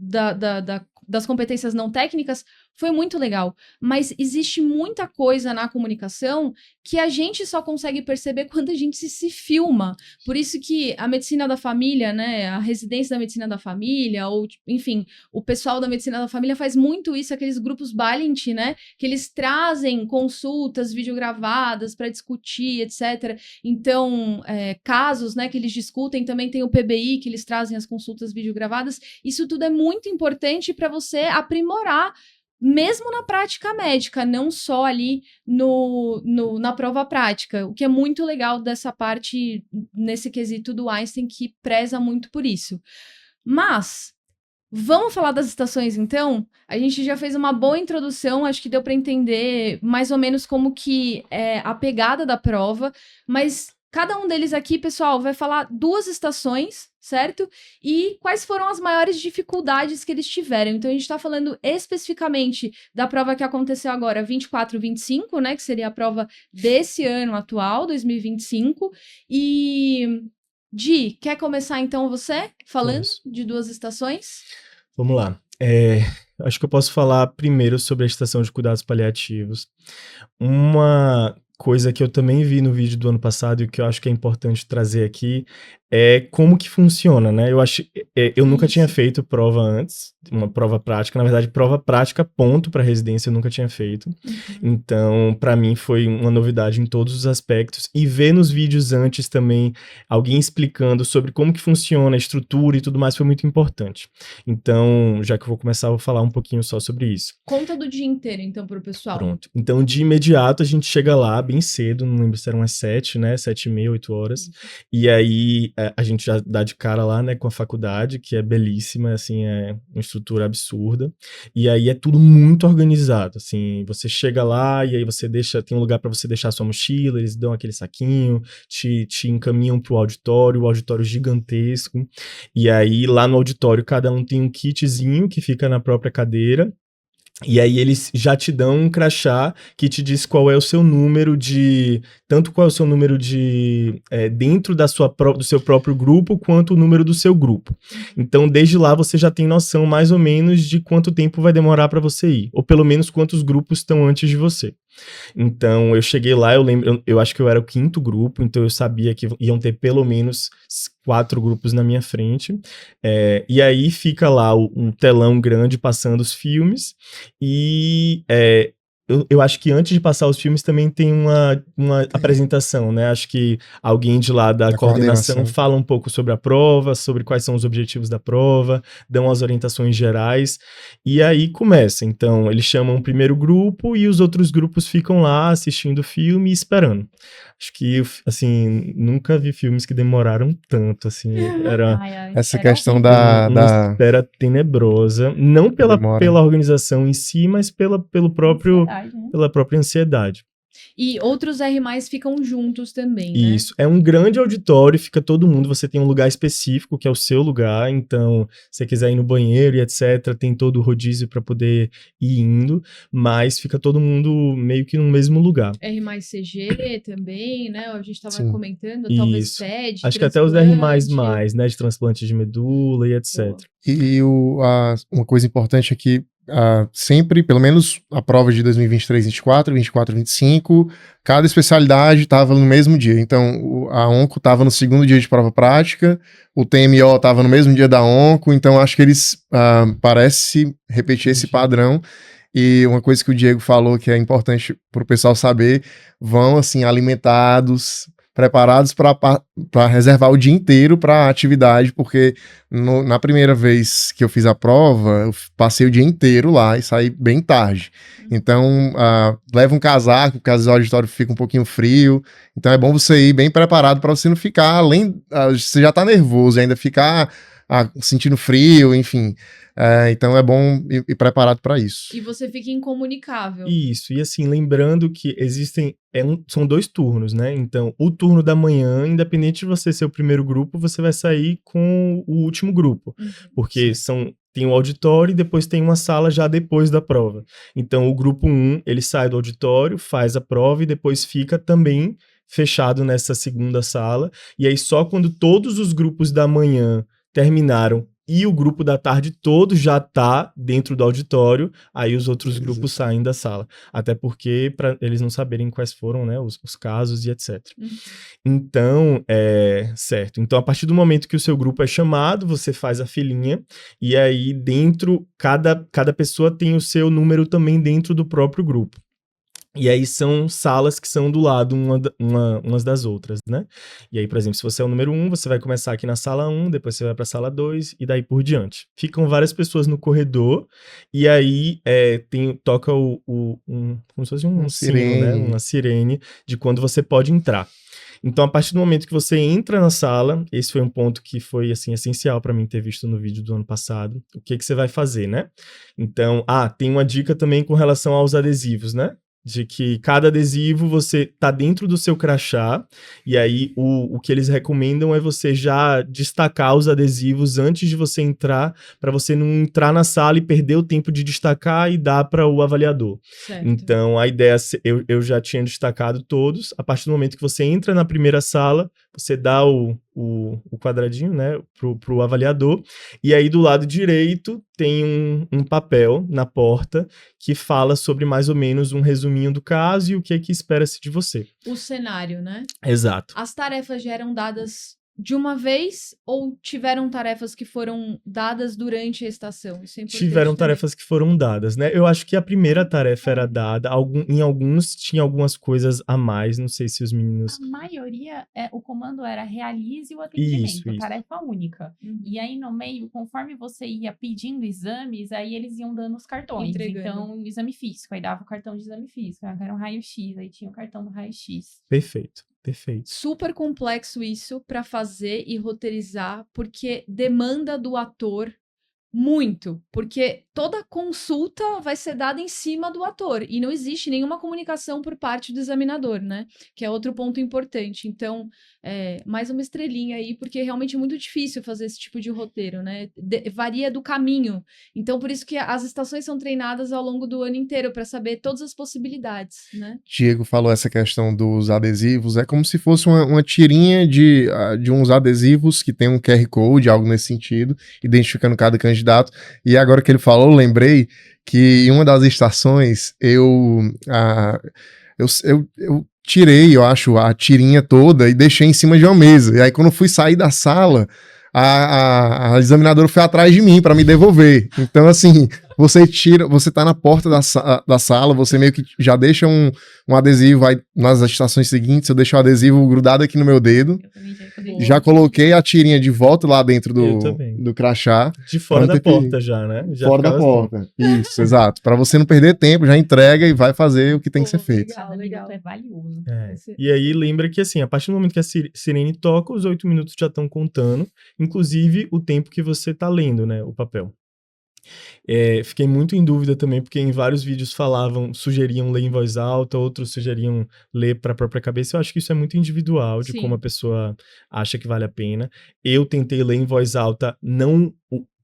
das competências não técnicas, foi muito legal. Mas existe muita coisa na comunicação que a gente só consegue perceber quando a gente se filma. Por isso que a medicina da família, né, a residência da medicina da família, ou, enfim, o pessoal da medicina da família faz muito isso, aqueles grupos Balint, né, que eles trazem consultas videogravadas para discutir, etc. Então, casos, né, que eles discutem, também tem o PBI, que eles trazem as consultas videogravadas. Isso tudo é muito importante para você aprimorar mesmo na prática médica, não só ali na prova prática, o que é muito legal dessa parte, nesse quesito do Einstein, que preza muito por isso. Mas, vamos falar das estações, então? A gente já fez uma boa introdução, acho que deu para entender mais ou menos como que é a pegada da prova, mas cada um deles aqui, pessoal, vai falar 2 estações, certo? E quais foram as maiores dificuldades que eles tiveram. Então, a gente está falando especificamente da prova que aconteceu agora, 24 e 25, né? Que seria a prova desse ano atual, 2025. E, Di, quer começar então você, falando de 2 estações? Vamos lá. Acho que eu posso falar primeiro sobre a estação de cuidados paliativos. Uma coisa que eu também vi no vídeo do ano passado e que eu acho que é importante trazer aqui é como que funciona, né? Eu nunca tinha feito prova antes, uma prova prática. Na verdade, prova prática ponto para residência eu nunca tinha feito. Então, para mim foi uma novidade em todos os aspectos. E ver nos vídeos antes também alguém explicando sobre como que funciona a estrutura e tudo mais foi muito importante. Então, já que eu vou começar, eu vou falar um pouquinho só sobre isso. Conta do dia inteiro, então, pro pessoal. Pronto. Então, de imediato, a gente chega lá bem cedo, não lembro se eram as 7, né? 7h30, 8 horas. E aí, a gente já dá de cara lá, né, com a faculdade, que é belíssima, assim, é uma estrutura absurda. E aí é tudo muito organizado, assim, você chega lá e aí você tem um lugar para você deixar a sua mochila, eles dão aquele saquinho, te encaminham pro auditório, o auditório gigantesco. E aí, lá no auditório, cada um tem um kitzinho que fica na própria cadeira. E aí eles já te dão um crachá que te diz qual é o seu número tanto qual é o seu número dentro do seu próprio grupo, quanto o número do seu grupo. Então, desde lá, você já tem noção mais ou menos de quanto tempo vai demorar para você ir, ou pelo menos quantos grupos estão antes de você. Então, eu cheguei lá, eu acho que eu era o 5º grupo, então eu sabia que iam ter pelo menos 4 grupos na minha frente, e aí fica lá um telão grande passando os filmes, e eu acho que antes de passar os filmes também tem uma apresentação, né? Acho que alguém de lá da coordenação fala um pouco sobre a prova, sobre quais são os objetivos da prova, dão as orientações gerais, e aí começa. Então, eles chamam o primeiro grupo e os outros grupos ficam lá assistindo o filme e esperando. Acho que, assim, nunca vi filmes que demoraram tanto, assim, essa questão da espera tenebrosa, não pela organização em si, mas pela própria ansiedade. E outros R+, ficam juntos também, né? Isso. É um grande auditório, fica todo mundo, você tem um lugar específico, que é o seu lugar, então, se você quiser ir no banheiro e etc, tem todo o rodízio para poder ir indo, mas fica todo mundo meio que no mesmo lugar. R+CG também, né? A gente estava Sim. comentando, talvez Isso. TED, Acho que até os R++, transplante. né, de transplante de medula e etc. Boa. E uma coisa importante é que sempre, pelo menos a prova de 2023, 24, 24, 25, cada especialidade estava no mesmo dia. Então, a onco estava no segundo dia de prova prática, o TMO estava no mesmo dia da onco, então acho que eles parece repetir esse padrão. E uma coisa que o Diego falou que é importante para o pessoal saber, vão assim alimentados, preparados para reservar o dia inteiro para a atividade, porque na primeira vez que eu fiz a prova, eu passei o dia inteiro lá e saí bem tarde. Então, leva um casaco, porque às vezes o auditório fica um pouquinho frio. Então é bom você ir bem preparado para você não ficar você já tá nervoso e ainda ficar sentindo frio, enfim. Então é bom ir preparado para isso. E você fica incomunicável. Isso, e assim, lembrando que são 2 turnos, né? Então, o turno da manhã, independente de você ser o primeiro grupo, você vai sair com o último grupo. Porque tem um auditório e depois tem uma sala já depois da prova. Então, o grupo 1, ele sai do auditório, faz a prova e depois fica também fechado nessa segunda sala. E aí, só quando todos os grupos da manhã terminaram e o grupo da tarde todo já tá dentro do auditório, aí os outros grupos saem da sala. Até porque, para eles não saberem quais foram, né, os casos e etc. Então, certo. Então, a partir do momento que o seu grupo é chamado, você faz a filinha, e aí dentro, cada pessoa tem o seu número também dentro do próprio grupo. E aí são salas que são do lado umas das outras, né? E aí, por exemplo, se você é o número 1, você vai começar aqui na sala 1, depois você vai pra sala 2 e daí por diante. Ficam várias pessoas no corredor e aí toca como se fosse um sino, né? Uma sirene de quando você pode entrar. Então, a partir do momento que você entra na sala, esse foi um ponto que foi, assim, essencial para mim ter visto no vídeo do ano passado, o que você vai fazer, né? Então, tem uma dica também com relação aos adesivos, né? De que cada adesivo você tá dentro do seu crachá, e aí o que eles recomendam é você já destacar os adesivos antes de você entrar, para você não entrar na sala e perder o tempo de destacar e dar para o avaliador. Certo. Então, a ideia, eu já tinha destacado todos. A partir do momento que você entra na primeira sala, você dá o quadradinho, né, pro avaliador, e aí do lado direito tem um papel na porta que fala sobre mais ou menos um resuminho do caso e o que espera-se de você. O cenário, né? Exato. As tarefas já eram dadas de uma vez ou tiveram tarefas que foram dadas durante a estação? Isso é importante Tiveram também. tarefas que foram dadas, né? Eu acho que a primeira tarefa era dada, em alguns tinha algumas coisas a mais, não sei se os meninos... A maioria, o comando era realize o atendimento, Isso. tarefa única. E aí no meio, conforme você ia pedindo exames, aí eles iam dando os cartões. Entregando. Então, exame físico, aí dava o cartão de exame físico, aí era um raio-x, aí tinha o cartão do raio-x. Perfeito. Super complexo isso para fazer e roteirizar, porque demanda do ator muito, porque toda consulta vai ser dada em cima do ator e não existe nenhuma comunicação por parte do examinador, né? Que é outro ponto importante. Então, mais uma estrelinha aí, porque realmente é muito difícil fazer esse tipo de roteiro, né? Varia do caminho. Então, por isso que as estações são treinadas ao longo do ano inteiro para saber todas as possibilidades, né? Diego falou essa questão dos adesivos, é como se fosse uma tirinha de uns adesivos que tem um QR Code, algo nesse sentido, identificando cada candidato. E agora que ele falou, eu lembrei que em uma das estações eu tirei, eu acho, a tirinha toda e deixei em cima de uma mesa. E aí quando eu fui sair da sala, a examinadora foi atrás de mim para me devolver. Então, assim, você tá na porta da sala, você meio que já deixa um adesivo, aí nas estações seguintes eu deixo o adesivo grudado aqui no meu dedo. Eu também Já coloquei a tirinha de volta lá dentro do crachá. De fora da porta já, né? Já fora da porta. Isso, exato. Para você não perder tempo, já entrega e vai fazer o que tem que ser feito. Legal. É valioso. E aí lembra que assim, a partir do momento que a sirene toca, os 8 minutos já estão contando, inclusive o tempo que você tá lendo, né, o papel. Fiquei muito em dúvida também, porque em vários vídeos sugeriam ler em voz alta, outros sugeriam ler para a própria cabeça. Eu acho que isso é muito individual, de como a Sim. pessoa acha que vale a pena. Eu tentei ler em voz alta, não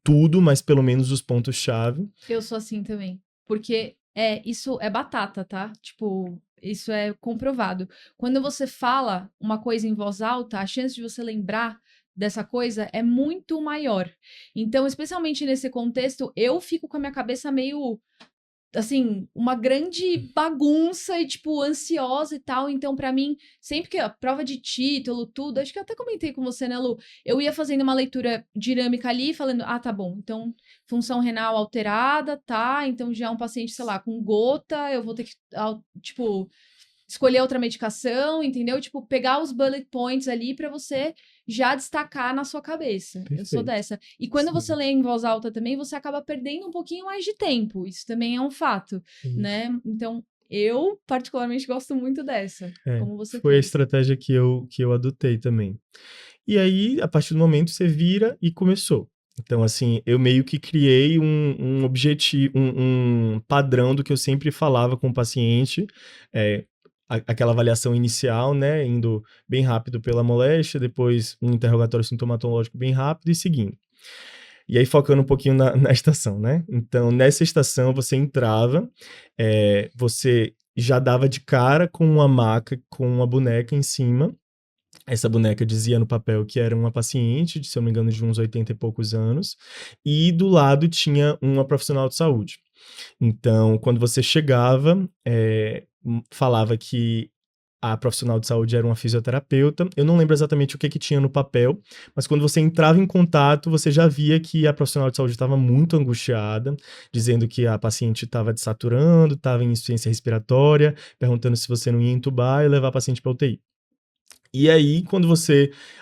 tudo, mas pelo menos os pontos-chave. Eu sou assim também. Porque isso é batata, tá? Tipo, isso é comprovado. Quando você fala uma coisa em voz alta, a chance de você lembrar dessa coisa é muito maior. Então, especialmente nesse contexto, eu fico com a minha cabeça meio, assim, uma grande bagunça e, tipo, ansiosa e tal. Então, pra mim, sempre que a prova de título, tudo, acho que eu até comentei com você, né, Lu? Eu ia fazendo uma leitura dinâmica ali, falando, tá bom, então, função renal alterada, tá? Então, já é um paciente, sei lá, com gota, eu vou ter que, tipo, escolher outra medicação, entendeu? Tipo, pegar os bullet points ali pra você já destacar na sua cabeça. Eu sou Perfeito. dessa. E quando Sim. você lê em voz alta também, você acaba perdendo um pouquinho mais de tempo. Isso também é um fato, Isso. né? Então, eu particularmente gosto muito dessa. Como você Foi a fez. estratégia que eu adotei também. E aí, a partir do momento, você vira e começou. Então, assim, eu meio que criei um objetivo, um padrão do que eu sempre falava com o paciente, aquela avaliação inicial, né, indo bem rápido pela moléstia, depois um interrogatório sintomatológico bem rápido e seguindo. E aí, focando um pouquinho na estação, né? Então, nessa estação, você entrava, você já dava de cara com uma maca, com uma boneca em cima. Essa boneca dizia no papel que era uma paciente, se eu não me engano, de uns 80 e poucos anos, e do lado tinha uma profissional de saúde. Então, quando você chegava, falava que a profissional de saúde era uma fisioterapeuta. Eu não lembro exatamente o que tinha no papel, mas quando você entrava em contato, você já via que a profissional de saúde estava muito angustiada, dizendo que a paciente estava desaturando, estava em insuficiência respiratória, perguntando se você não ia entubar e levar a paciente para UTI. E aí,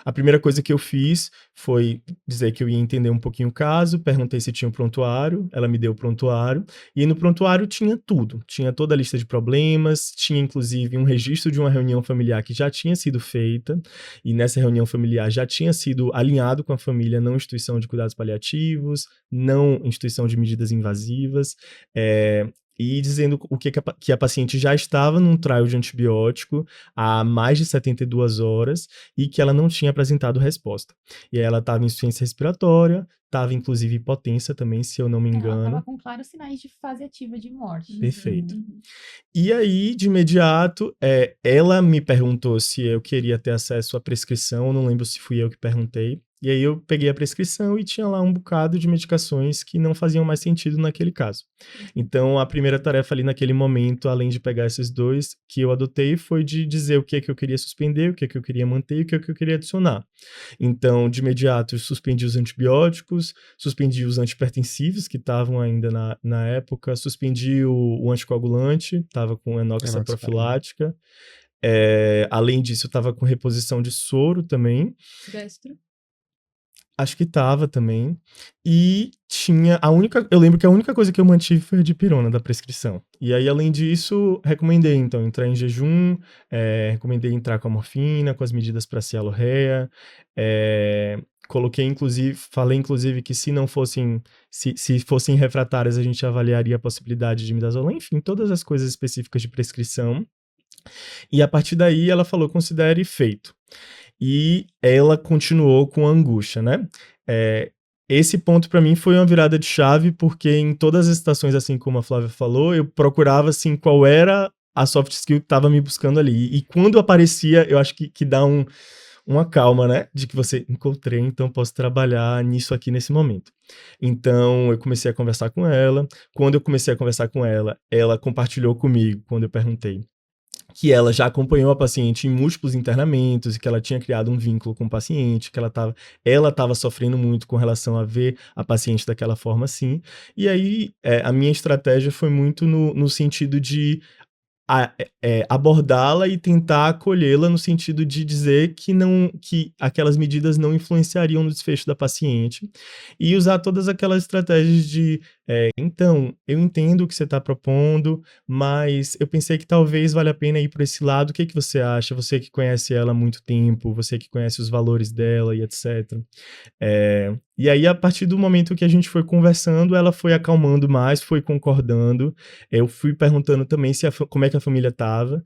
a primeira coisa que eu fiz foi dizer que eu ia entender um pouquinho o caso, perguntei se tinha um prontuário, ela me deu o prontuário, e no prontuário tinha tudo, tinha toda a lista de problemas, tinha inclusive um registro de uma reunião familiar que já tinha sido feita, e nessa reunião familiar já tinha sido alinhado com a família, não instituição de cuidados paliativos, não instituição de medidas invasivas, e dizendo que a paciente já estava num trial de antibiótico há mais de 72 horas e que ela não tinha apresentado resposta. E aí ela estava em insuficiência respiratória, estava inclusive hipotência também, se eu não me Ela engano. estava com claros sinais de fase ativa de morte. Perfeito. E aí, de imediato, ela me perguntou se eu queria ter acesso à prescrição, não lembro se fui eu que perguntei. E aí eu peguei a prescrição e tinha lá um bocado de medicações que não faziam mais sentido naquele caso. Então, a primeira tarefa ali naquele momento, além de pegar esses dois que eu adotei, foi de dizer o que é que eu queria suspender, o que é que eu queria manter e o que é que eu queria adicionar. Então, de imediato, eu suspendi os antibióticos, suspendi os antipertensivos que estavam ainda na época, suspendi o anticoagulante, estava com enoxa profilática. Além disso, eu estava com reposição de soro também. Gastro. Acho que tava também. E tinha eu lembro que a única coisa que eu mantive foi a dipirona da prescrição. E aí, além disso, recomendei, então, entrar em jejum, recomendei entrar com a morfina, com as medidas para cialorreia, falei inclusive que se fossem refratárias, a gente avaliaria a possibilidade de midazolam, enfim, todas as coisas específicas de prescrição. E a partir daí, ela falou, considere feito. E ela continuou com a angústia, né? Esse ponto para mim foi uma virada de chave, porque em todas as estações, assim como a Flávia falou, eu procurava assim qual era a soft skill que estava me buscando ali. E quando aparecia, eu acho que dá uma calma, né? De que você encontrei, então posso trabalhar nisso aqui nesse momento. Então eu comecei a conversar com ela. Quando eu comecei a conversar com ela, ela compartilhou comigo, quando eu perguntei, que ela já acompanhou a paciente em múltiplos internamentos e que ela tinha criado um vínculo com o paciente, que ela estava sofrendo muito com relação a ver a paciente daquela forma assim. E aí a minha estratégia foi muito no sentido de abordá-la e tentar acolhê-la no sentido de dizer que aquelas medidas não influenciariam no desfecho da paciente e usar todas aquelas estratégias de Então, eu entendo o que você está propondo, mas eu pensei que talvez valha a pena ir por esse lado. O que que você acha? Você que conhece ela há muito tempo, você que conhece os valores dela e etc. E aí, a partir do momento que a gente foi conversando, ela foi acalmando mais, foi concordando. Eu fui perguntando também como é que a família estava.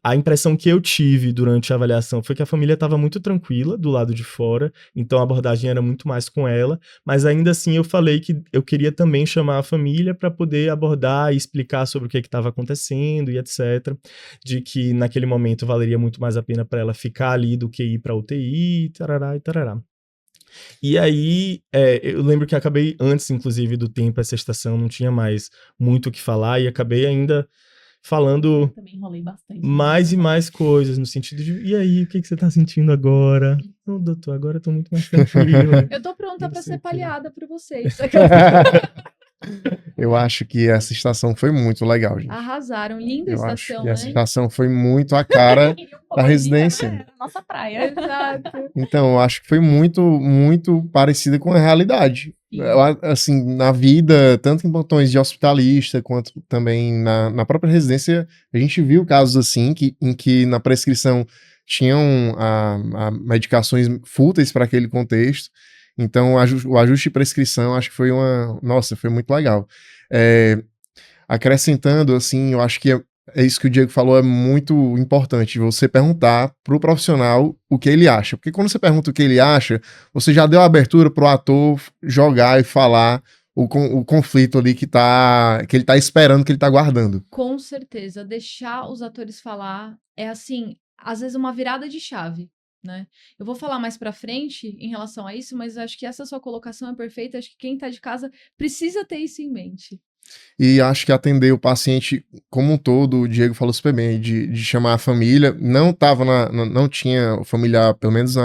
A impressão que eu tive durante a avaliação foi que a família estava muito tranquila do lado de fora, então a abordagem era muito mais com ela, mas ainda assim eu falei que eu queria também chamar a família para poder abordar e explicar sobre o que estava acontecendo e etc. De que naquele momento valeria muito mais a pena para ela ficar ali do que ir para UTI, tarará e tarará. E aí, eu lembro que acabei, antes, inclusive, do tempo, essa estação, não tinha mais muito o que falar, e acabei ainda falando Também enrolei bastante. mais e mais coisas, no sentido de, e aí, o que você tá sentindo agora? Não, doutor, agora eu tô muito mais tranquilo. Eu tô pronta Não pra sei ser o quê. palhada por vocês. Eu acho que essa estação foi muito legal, gente. Arrasaram. Linda Eu acho estação, que essa né? estação foi muito a cara da residência. Né? Nossa praia. Exato. Então, eu acho que foi muito, muito parecida com a realidade. Sim. Assim, na vida, tanto em plantões de hospitalista, quanto também na própria residência, a gente viu casos assim, em que na prescrição tinham medicações fúteis para aquele contexto. Então, o ajuste de prescrição, acho que foi Nossa, foi muito legal. Acrescentando, assim, eu acho que é isso que o Diego falou, é muito importante, você perguntar pro profissional o que ele acha. Porque quando você pergunta o que ele acha, você já deu a abertura pro ator jogar e falar o conflito ali que ele tá esperando, que ele tá guardando. Com certeza. Deixar os atores falar é, assim, às vezes uma virada de chave, né? Eu vou falar mais pra frente em relação a isso, mas acho que essa sua colocação é perfeita. Acho que quem tá de casa precisa ter isso em mente. E acho que atender o paciente como um todo, o Diego falou super bem, de chamar a família. Não tava não tinha familiar, pelo menos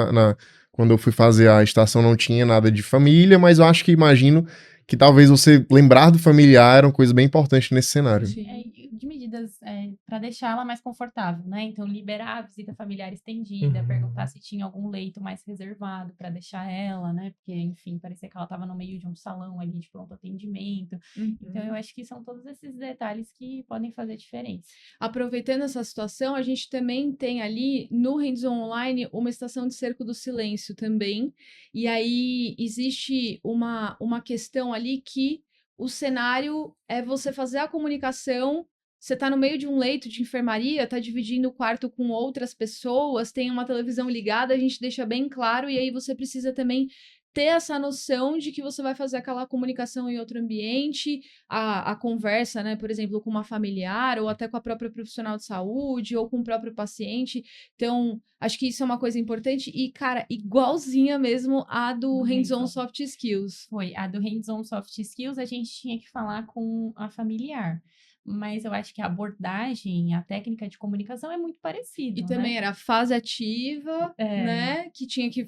quando eu fui fazer a estação, não tinha nada de família, mas eu acho que imagino que talvez você lembrar do familiar era uma coisa bem importante nesse cenário. De medidas para deixar ela mais confortável, né? Então, liberar a visita familiar estendida, perguntar se tinha algum leito mais reservado para deixar ela, né? Porque, enfim, parecia que ela estava no meio de um salão ali de pronto atendimento. Então, eu acho que são todos esses detalhes que podem fazer diferença. Aproveitando essa situação, a gente também tem ali no Hands-On Online uma estação de cerco do silêncio também. E aí existe uma questão ali que o cenário é você fazer a comunicação. Você está no meio de um leito de enfermaria, está dividindo o quarto com outras pessoas, tem uma televisão ligada, a gente deixa bem claro, e aí você precisa também ter essa noção de que você vai fazer aquela comunicação em outro ambiente, a conversa, né, por exemplo, com uma familiar, ou até com a própria profissional de saúde, ou com o próprio paciente. Então, acho que isso é uma coisa importante e, cara, igualzinha mesmo a do Hands-On Soft Skills. Foi, a do Hands-On Soft Skills a gente tinha que falar com a familiar. Mas eu acho que a abordagem, a técnica de comunicação é muito parecida. E também era a fase ativa, né? Que tinha que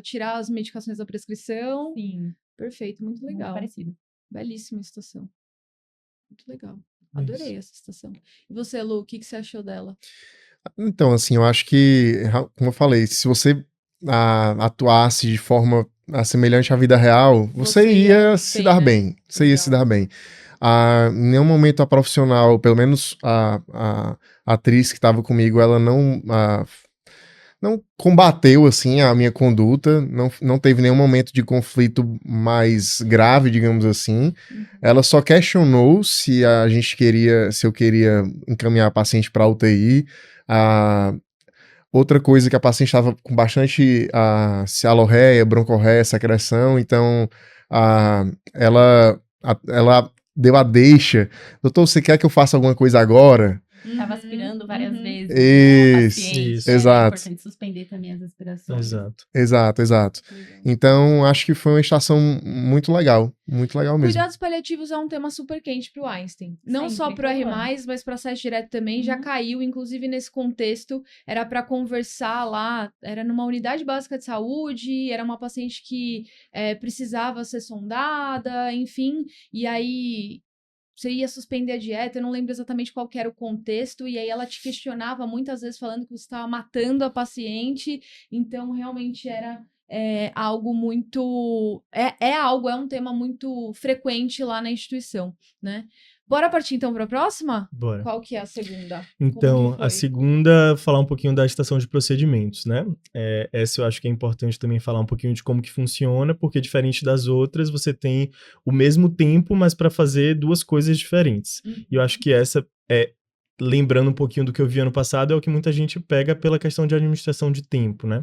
tirar as medicações da prescrição. Sim. Perfeito, muito legal. Muito parecido. Belíssima estação. Muito legal. Adorei essa estação. E você, Lu, o que você achou dela? Então, assim, eu acho que, como eu falei, se você atuasse de forma semelhante à vida real, você ia se dar bem. Você ia se dar bem. Em nenhum momento a profissional, pelo menos a atriz que estava comigo, ela não combateu assim a minha conduta, não teve nenhum momento de conflito mais grave, digamos assim. Ela só questionou se eu queria encaminhar a paciente para UTI. Outra coisa que a paciente estava com bastante cialorreia, broncorreia, secreção, então ela deu a deixa. Doutor, você quer que eu faça alguma coisa agora? Estava aspirando várias vezes. Isso, exato. É importante suspender também as aspirações. Exato. Então, acho que foi uma estação muito legal mesmo. Cuidados paliativos é um tema super quente para o Einstein. Não só para o R+, mas para acesso direto também, já caiu, inclusive nesse contexto, era para conversar lá, era numa unidade básica de saúde, era uma paciente que precisava ser sondada, enfim, e aí você ia suspender a dieta, eu não lembro exatamente qual que era o contexto, e aí ela te questionava muitas vezes falando que você estava matando a paciente, então realmente era algo muito... É um tema muito frequente lá na instituição, né? Bora partir então para a próxima? Bora. Qual que é a segunda? Então, Como que a foi? segunda, falar um pouquinho da estação de procedimentos, né? Essa eu acho que é importante também falar um pouquinho de como que funciona, porque diferente das outras, você tem o mesmo tempo, mas para fazer duas coisas diferentes. E eu acho que essa lembrando um pouquinho do que eu vi ano passado, é o que muita gente pega pela questão de administração de tempo, né?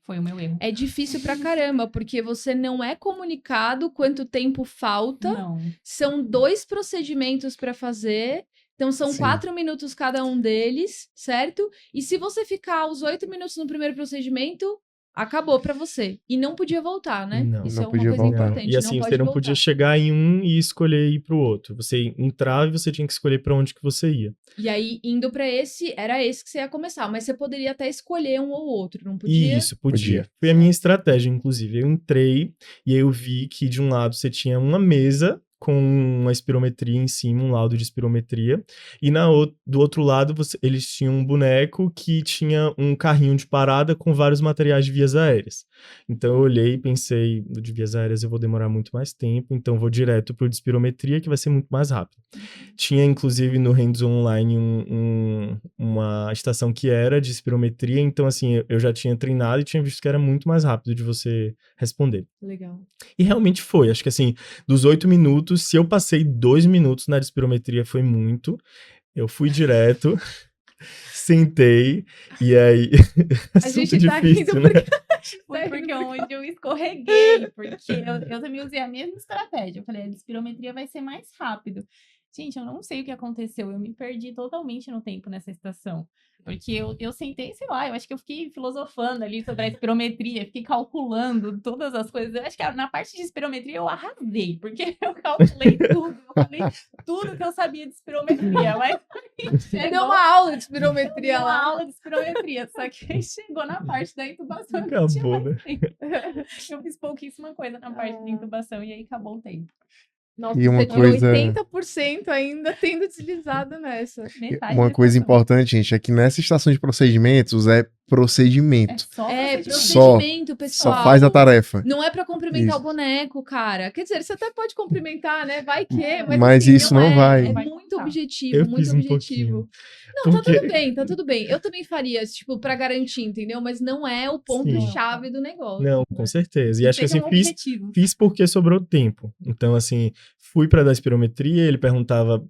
Foi o meu erro. É difícil pra caramba, porque você não é comunicado quanto tempo falta. Não. São 2 procedimentos pra fazer. Então, são Sim. 4 minutos cada um deles, certo? E se você ficar os 8 minutos no primeiro procedimento, acabou pra você. E não podia voltar, né? Não, Isso não é uma podia coisa voltar. importante. E assim, não você pode não voltar. podia chegar em um e escolher ir pro outro. Você entrava e você tinha que escolher para onde que você ia. E aí, indo pra esse, era esse que você ia começar. Mas você poderia até escolher um ou outro, não podia? Isso, podia. Podia. Foi a minha estratégia, inclusive. Eu entrei e aí eu vi que de um lado você tinha uma mesa com uma espirometria em cima, um laudo de espirometria, e do outro lado eles tinham um boneco que tinha um carrinho de parada com vários materiais de vias aéreas. Então eu olhei e pensei, no de vias aéreas eu vou demorar muito mais tempo, então vou direto pro de espirometria, que vai ser muito mais rápido. Tinha, inclusive, no Hands-on Online uma estação que era de espirometria, então, assim, eu já tinha treinado e tinha visto que era muito mais rápido de você responder. Legal. E realmente foi. Acho que, assim, dos 8 minutos, se eu passei 2 minutos na de espirometria, foi muito. Eu fui direto, sentei, e aí... A gente tá rindo né? Foi porque onde eu escorreguei, porque eu também usei a mesma estratégia. Eu falei, a espirometria vai ser mais rápido. Gente, eu não sei o que aconteceu, eu me perdi totalmente no tempo nessa estação. Porque eu sentei, sei lá, eu acho que eu fiquei filosofando ali sobre a espirometria, fiquei calculando todas as coisas. Eu acho que na parte de espirometria eu arrasei, porque eu calculei tudo, eu falei tudo que eu sabia de espirometria, mas Você deu uma aula de espirometria uma lá. aula de espirometria, só que aí chegou na parte da intubação e não tinha Acabou, mais né? tempo. Eu fiz pouquíssima coisa na parte da intubação e aí acabou o tempo. Nossa, E uma você tirou coisa- 80% ainda tendo utilizado nessa. Metade Uma da coisa estação. importante, gente, é que nessa estação de procedimentos é É procedimento. só É, procedimento. procedimento, pessoal. Só faz a tarefa. Não é pra cumprimentar Isso. o boneco, cara. Quer dizer, você até pode cumprimentar, né? Vai que, Mas assim, isso não é. vai. É Vai muito contar. objetivo, Eu muito fiz um objetivo. pouquinho. Não, Porque- tá tudo bem, tá tudo bem. Eu também faria, tipo, pra garantir, entendeu? Mas não é o ponto-chave do negócio. Não, com certeza. E acho que, assim, um fiz objetivo. porque sobrou tempo. Então, assim, fui para dar espirometria, ele perguntava...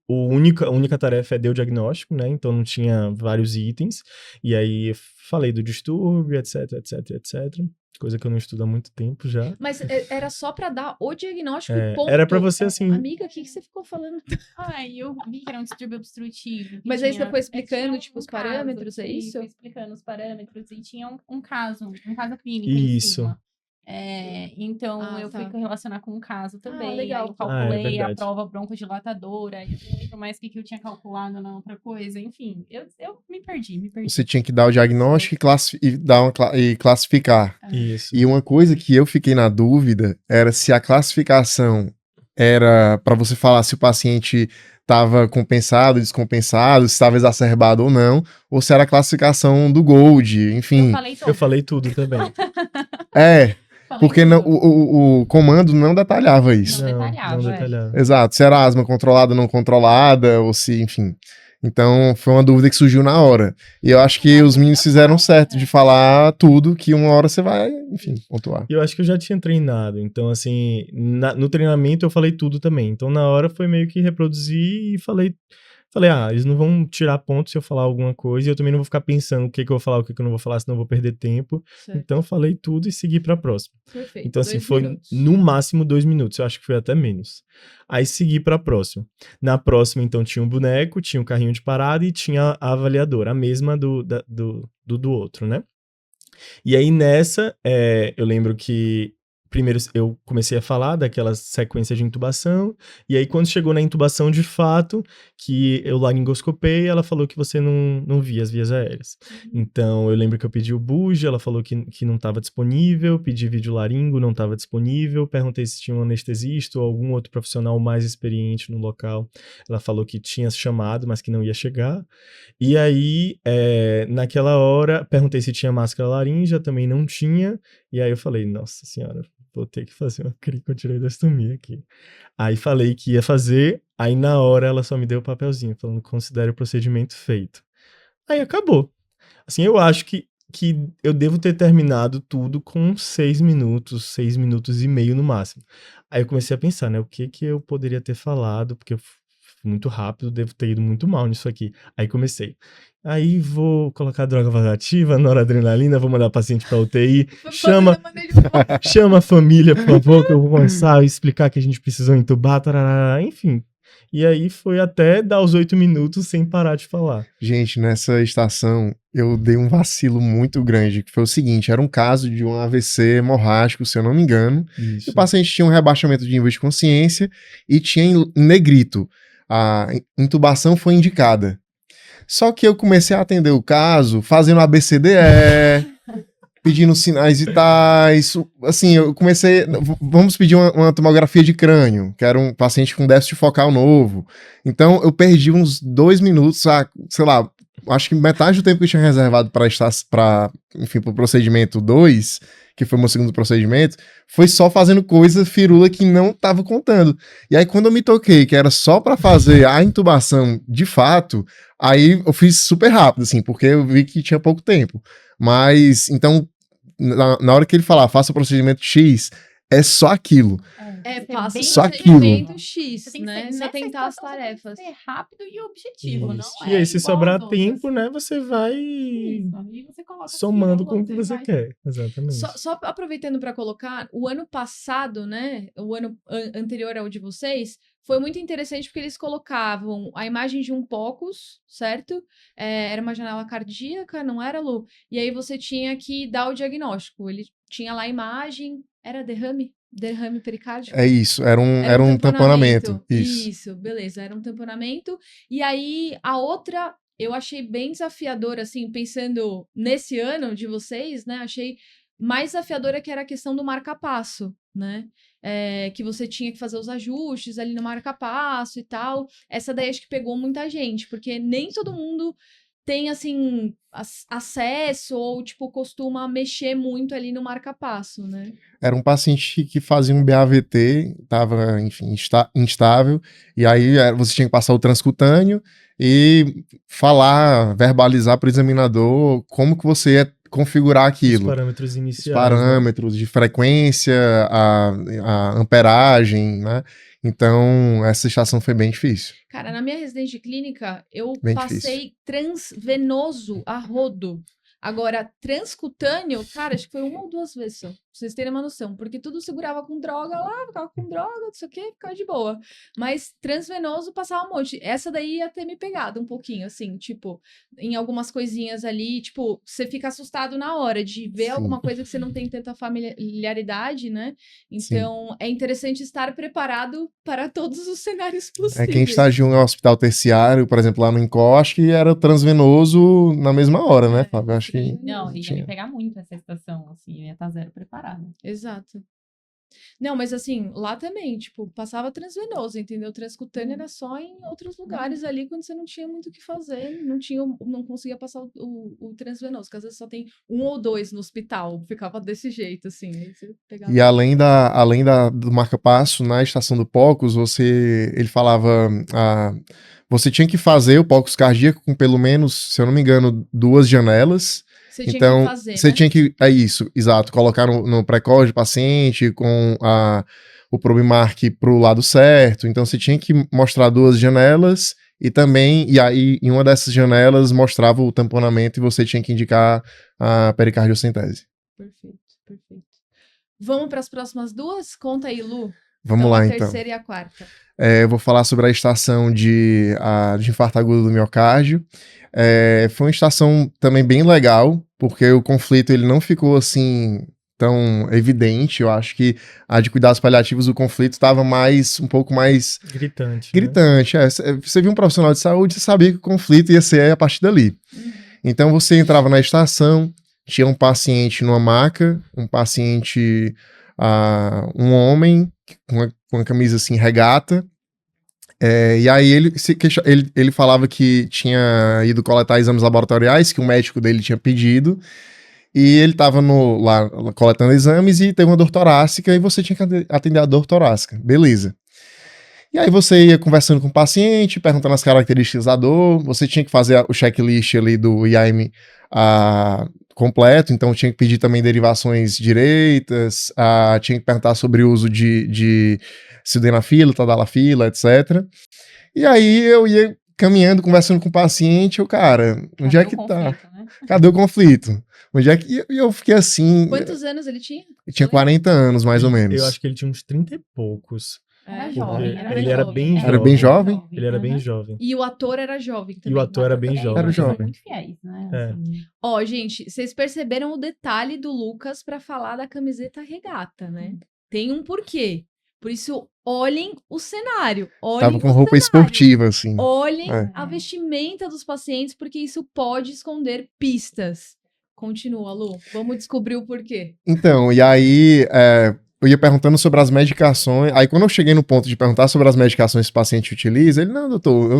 A única tarefa é dar o diagnóstico, né? Então, não tinha vários itens. E aí, eu falei do distúrbio, etc, etc, etc. Coisa que eu não estudo há muito tempo já. Mas era só pra dar o diagnóstico É, e ponto. era pra você, assim... Amiga, o que você ficou falando? Ai, eu vi que era um distúrbio obstrutivo. que Mas aí você tinha- foi explicando, tinha tipo, os parâmetros, é isso? Fui explicando os parâmetros e tinha um caso clínico Isso. em cima. Então, Ah, eu tá. fui relacionar com um caso também. legal. Aí eu calculei a verdade. prova broncodilatadora. Eu não lembro mais o que eu tinha calculado na outra coisa. Enfim, eu me perdi. Você tinha que dar o diagnóstico e classificar. Isso. E uma coisa que eu fiquei na dúvida era se a classificação era para você falar se o paciente estava compensado, descompensado, se estava exacerbado ou se era a classificação do Gold, enfim. Eu falei tudo também. Porque não, o comando não detalhava isso. Não detalhava, Não é. detalhava. Exato, se era asma controlada ou não controlada, ou se, enfim. Então, foi uma dúvida que surgiu na hora. E eu acho que os meninos fizeram certo de falar tudo, que uma hora você vai, enfim, pontuar. E eu acho que eu já tinha treinado. Então, assim, no treinamento eu falei tudo também. Então, na hora foi meio que reproduzir e falei, eles não vão tirar ponto se eu falar alguma coisa. E eu também não vou ficar pensando o que eu vou falar, o que eu não vou falar, senão eu vou perder tempo. Certo. Então, eu falei tudo e segui pra próxima. Perfeito. Então, assim, 2 foi minutos. no máximo 2 minutos. Eu acho que foi até menos. Aí, segui pra próxima. Na próxima, então, tinha um boneco, tinha um carrinho de parada e tinha a avaliadora. A mesma do outro, né? E aí, nessa, eu lembro que primeiro eu comecei a falar daquela sequência de intubação, e aí quando chegou na intubação de fato, que eu laringoscopei, ela falou que você não via as vias aéreas. Então, eu lembro que eu pedi o BUG, ela falou que não estava disponível, pedi vídeo laringo, não estava disponível, perguntei se tinha um anestesista ou algum outro profissional mais experiente no local. Ela falou que tinha chamado, mas que não ia chegar. E aí, naquela hora, perguntei se tinha máscara laríngea, também não tinha. E aí eu falei, nossa senhora, vou ter que fazer uma cricotireoidectomia aqui. Aí falei que ia fazer, aí na hora ela só me deu o papelzinho, falando considere o procedimento feito. Aí acabou. Assim, eu acho que eu devo ter terminado tudo com 6 minutos, 6 minutos e meio no máximo. Aí eu comecei a pensar, né, o que eu poderia ter falado, porque eu fui muito rápido, devo ter ido muito mal nisso aqui. Aí comecei. Aí vou colocar droga vasoativa, noradrenalina, vou mandar paciente pra UTI, chama a família, por favor, que eu vou começar a explicar que a gente precisou entubar, tarará, enfim. E aí foi até dar os 8 minutos sem parar de falar. Gente, nessa estação eu dei um vacilo muito grande, que foi o seguinte, era um caso de um AVC hemorrágico, se eu não me engano, Isso. e o paciente tinha um rebaixamento de nível de consciência e tinha em negrito. A intubação foi indicada. Só que eu comecei a atender o caso fazendo ABCDE, pedindo sinais vitais. Assim, eu comecei. Vamos pedir uma tomografia de crânio, que era um paciente com déficit focal novo. Então, eu perdi uns 2 minutos, sei lá, acho que metade do tempo que eu tinha reservado para o procedimento 2, que foi o meu segundo procedimento, foi só fazendo coisa firula que não estava contando. E aí, quando eu me toquei que era só para fazer a intubação de fato, aí eu fiz super rápido, assim, porque eu vi que tinha pouco tempo. Mas, então, na hora que ele falar, faça o procedimento X, é só aquilo. Passa o só procedimento X, Você tem que né? ser, Não nessa tentar as situação, você tem que tarefas. ser rápido e objetivo, Isso. não E aí, se igual sobrar as outras. tempo, né, você vai Isso, aí você coloca somando assim, com o que você vai- quer. Exatamente. Só aproveitando para colocar, o ano passado, né? O ano anterior ao de vocês, foi muito interessante porque eles colocavam a imagem de um POCUS, certo? Era uma janela cardíaca, não era, Lu? E aí você tinha que dar o diagnóstico. Ele tinha lá a imagem, era derrame? Derrame pericárdico? É isso, era um tamponamento. Isso, beleza, era um tamponamento. E aí, a outra, eu achei bem desafiadora, assim, pensando nesse ano de vocês, né? Achei mais desafiadora que era a questão do marca-passo, né? Que você tinha que fazer os ajustes ali no marca-passo e tal. Essa daí acho que pegou muita gente, porque nem todo mundo tem, assim, acesso ou, tipo, costuma mexer muito ali no marca-passo, né? Era um paciente que fazia um BAVT, estava, enfim, instável, e aí você tinha que passar o transcutâneo e falar, verbalizar para o examinador como que você ia configurar aquilo. Os parâmetros iniciais. Os parâmetros de frequência, a amperagem, né? Então, essa estação foi bem difícil. Cara, na minha residência clínica, eu Bem passei transvenoso a rodo. Agora, transcutâneo, cara, acho que foi 1 ou 2 vezes só. Pra vocês terem uma noção. Porque tudo segurava com droga lá, ficava com droga, não sei o quê, ficava de boa. Mas transvenoso passava um monte. Essa daí ia ter me pegado um pouquinho, assim, tipo, em algumas coisinhas ali, tipo, você fica assustado na hora de ver Sim. alguma coisa que você não tem tanta familiaridade, né? Então, é interessante estar preparado para todos os cenários possíveis. Quem estagiou no hospital terciário, por exemplo, lá no INCO, acho que era transvenoso na mesma hora, né, Fábio? Acho que Não, ia tinha. me pegar muito essa estação, assim, eu ia estar zero preparada. Exato. Não, mas assim, lá também, tipo, passava transvenoso, entendeu? Transcutâneo era só em outros lugares ali, quando você não tinha muito o que fazer, não conseguia passar o transvenoso, porque às vezes só tem 1 ou 2 no hospital, ficava desse jeito, assim. Aí você pegava... E além do marca-passo, na estação do POCUS, ele falava, você tinha que fazer o POCUS cardíaco com pelo menos, se eu não me engano, 2 janelas. Você tinha Então, que fazer, você né? tinha que, é isso, exato, colocar no pré-call de paciente com o Probimark pro lado certo. Então, você tinha que mostrar 2 janelas e também, e aí, em uma dessas janelas, mostrava o tamponamento e você tinha que indicar a pericardiocentese. Perfeito, perfeito. Vamos para as próximas 2? Conta aí, Lu. Vamos lá, a então. terceira e a quarta. Eu vou falar sobre a estação de infarto agudo do miocárdio. Foi uma estação também bem legal, porque o conflito ele não ficou assim tão evidente. Eu acho que a de cuidados paliativos, o conflito estava um pouco mais Gritante. gritante. Você viu um profissional de saúde, você sabia que o conflito ia ser a partir dali. Então você entrava na estação, tinha um paciente numa maca, um paciente, um homem com a camisa assim, regata. E aí ele falava que tinha ido coletar exames laboratoriais que o médico dele tinha pedido. E ele tava lá coletando exames e teve uma dor torácica e você tinha que atender a dor torácica. Beleza. E aí você ia conversando com o paciente, perguntando as características da dor, você tinha que fazer o checklist ali do IAM completo, então tinha que pedir também derivações direitas, tinha que perguntar sobre o uso de sildenafila, tadalafila, etc. E aí eu ia caminhando, conversando com o paciente, cara, onde é que tá? Né? Cadê o conflito? Onde é que... E eu fiquei assim... Quantos anos ele tinha? Ele tinha 40 anos, mais ou menos. Eu acho que ele tinha uns 30 e poucos. Era É. jovem. Ele era bem Era bem jovem? Ele era bem jovem. E o ator era jovem também. E o ator era bem jovem. Era Eles são jovem. muito fiéis, né? É. Assim. Ó, gente, vocês perceberam o detalhe do Lucas pra falar da camiseta regata, né? Tem um porquê. Por isso, olhem o cenário. Olhem Tava com o roupa cenário. esportiva, assim. Olhem É. a vestimenta dos pacientes, porque isso pode esconder pistas. Continua, Lu. Vamos descobrir o porquê. Então, e aí eu ia perguntando sobre as medicações. Aí quando eu cheguei no ponto de perguntar sobre as medicações que o paciente utiliza, ele, não, doutor, eu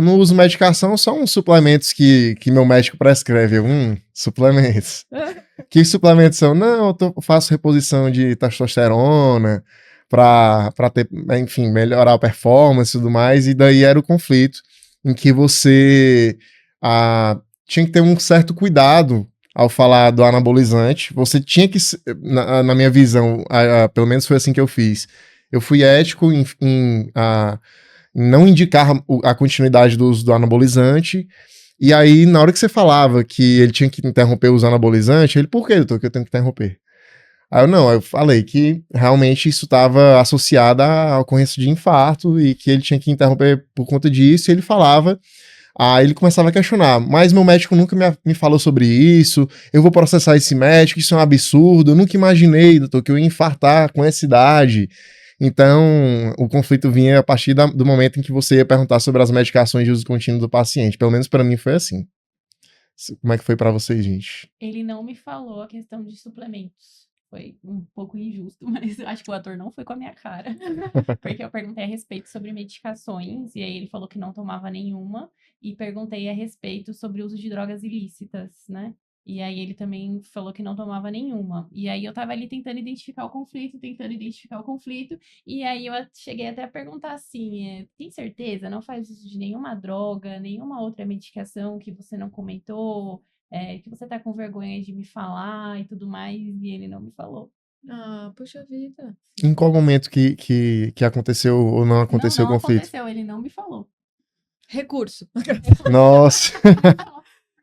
não uso medicação, só uns suplementos que meu médico prescreve. Suplementos. Que suplementos são? Não, eu faço reposição de testosterona pra ter, enfim, melhorar a performance e tudo mais. E daí era o conflito em que você tinha que ter um certo cuidado ao falar do anabolizante. Você tinha que, na minha visão, pelo menos foi assim que eu fiz, eu fui ético em não indicar a continuidade do uso do anabolizante. E aí, na hora que você falava que ele tinha que interromper o uso do anabolizante, ele, por que, doutor, que eu tenho que interromper? Aí eu falei que realmente isso estava associado à ocorrência de infarto e que ele tinha que interromper por conta disso, e ele falava. Aí ele começava a questionar, mas meu médico nunca me falou sobre isso, eu vou processar esse médico, isso é um absurdo, eu nunca imaginei, doutor, que eu ia infartar com essa idade. Então, o conflito vinha a partir do momento em que você ia perguntar sobre as medicações de uso contínuo do paciente. Pelo menos para mim foi assim. Como é que foi para vocês, gente? Ele não me falou a questão de suplementos. Foi um pouco injusto, mas eu acho que o ator não foi com a minha cara. Porque eu perguntei a respeito sobre medicações, e aí ele falou que não tomava nenhuma, e perguntei a respeito sobre o uso de drogas ilícitas, né? E aí ele também falou que não tomava nenhuma. E aí eu tava ali tentando identificar o conflito, e aí eu cheguei até a perguntar assim, tem certeza? Não faz uso de nenhuma droga, nenhuma outra medicação que você não comentou? Que você tá com vergonha de me falar e tudo mais, e ele não me falou. Ah, puxa vida. Em qual momento que aconteceu ou não aconteceu não o conflito? Aconteceu, ele não me falou. Recurso. Nossa.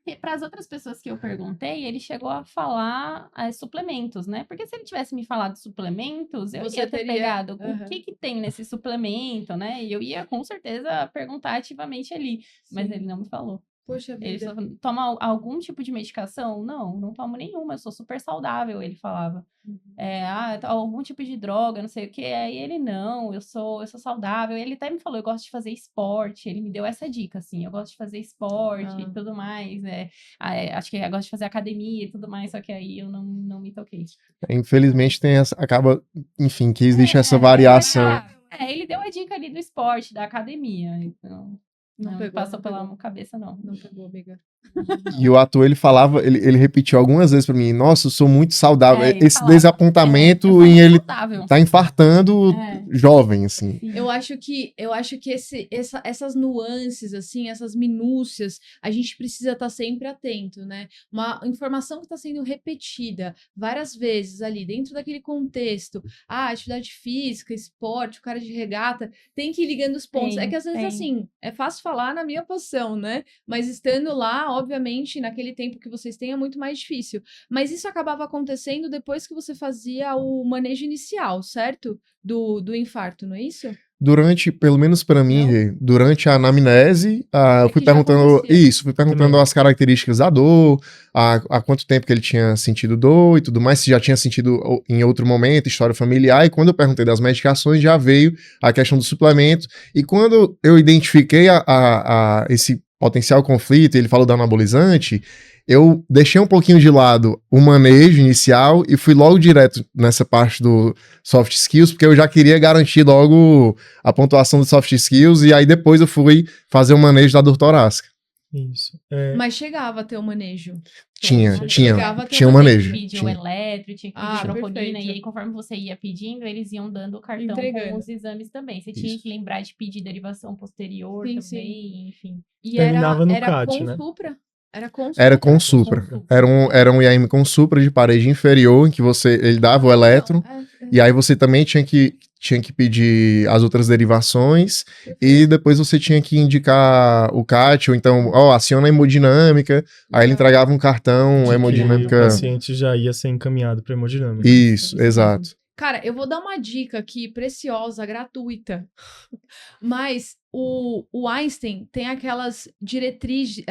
Porque para as outras pessoas que eu perguntei, ele chegou a falar suplementos, né? Porque se ele tivesse me falado de suplementos, eu Você ia ter teria- pegado Uhum. o que tem nesse suplemento, né? E eu ia com certeza perguntar ativamente ali. Mas Sim. ele não me falou. Poxa Ele vida. falou, toma algum tipo de medicação? Não tomo nenhuma, eu sou super saudável, ele falava. Uhum. Algum tipo de droga, não sei o que. Aí ele, não, eu sou saudável. Ele até me falou, eu gosto de fazer esporte. Ele me deu essa dica, assim, eu gosto de fazer esporte e tudo mais. Acho que eu gosto de fazer academia e tudo mais, só que aí eu não me toquei. Infelizmente acaba, enfim, que existe essa variação. Ele deu a dica ali do esporte, da academia, então... Não pegou, passou não pela pegou. cabeça, não. Não pegou, amiga. E o ator, ele falava, ele repetiu algumas vezes pra mim, nossa, eu sou muito saudável. Ele Esse falava, desapontamento eu sou em ele saudável. tá infartando É. jovem, assim. Sim. Eu acho que essas nuances, assim, essas minúcias, a gente precisa estar sempre atento, né? Uma informação que está sendo repetida várias vezes ali, dentro daquele contexto, atividade física, esporte, o cara de regata, tem que ir ligando os pontos. Tem, É que às vezes, tem. assim, é fácil falar na minha posição, né? Mas estando lá, obviamente, naquele tempo que vocês têm, é muito mais difícil. Mas isso acabava acontecendo depois que você fazia o manejo inicial, certo? Do infarto, não é isso? Durante, pelo menos pra mim, Não? Rê, durante a anamnese, eu fui que já perguntando acontecia. fui perguntando Também. as características da dor, há quanto tempo que ele tinha sentido dor e tudo mais, se já tinha sentido em outro momento, história familiar, e quando eu perguntei das medicações, já veio a questão do suplemento, e quando eu identifiquei esse potencial conflito, ele falou do anabolizante, eu deixei um pouquinho de lado o manejo inicial e fui logo direto nessa parte do soft skills, porque eu já queria garantir logo a pontuação do soft skills, e aí depois eu fui fazer o manejo da dor torácica. Isso. Mas chegava a ter o manejo. Tinha Chegava a ter um uma manejo. Pedir o Tinha. eletro, tinha que pedir troponina, perfeito. e aí conforme você ia pedindo, eles iam dando o cartão Entregando. com os exames também. Você tinha Isso. que lembrar de pedir derivação posterior Sim, também, enfim. E Terminava no era CAT, com né? Supra? Era com Supra? Era com Supra. Era um IAM com Supra de parede inferior, em que ele dava o elétron, e aí você também tinha que pedir as outras derivações, e depois você tinha que indicar o CAT, ou então, aciona a hemodinâmica, aí ele entregava um cartão, De que hemodinâmica. o paciente já ia ser encaminhado para hemodinâmica. Isso, exato. Cara, eu vou dar uma dica aqui, preciosa, gratuita. Mas o Einstein tem aquelas diretrizes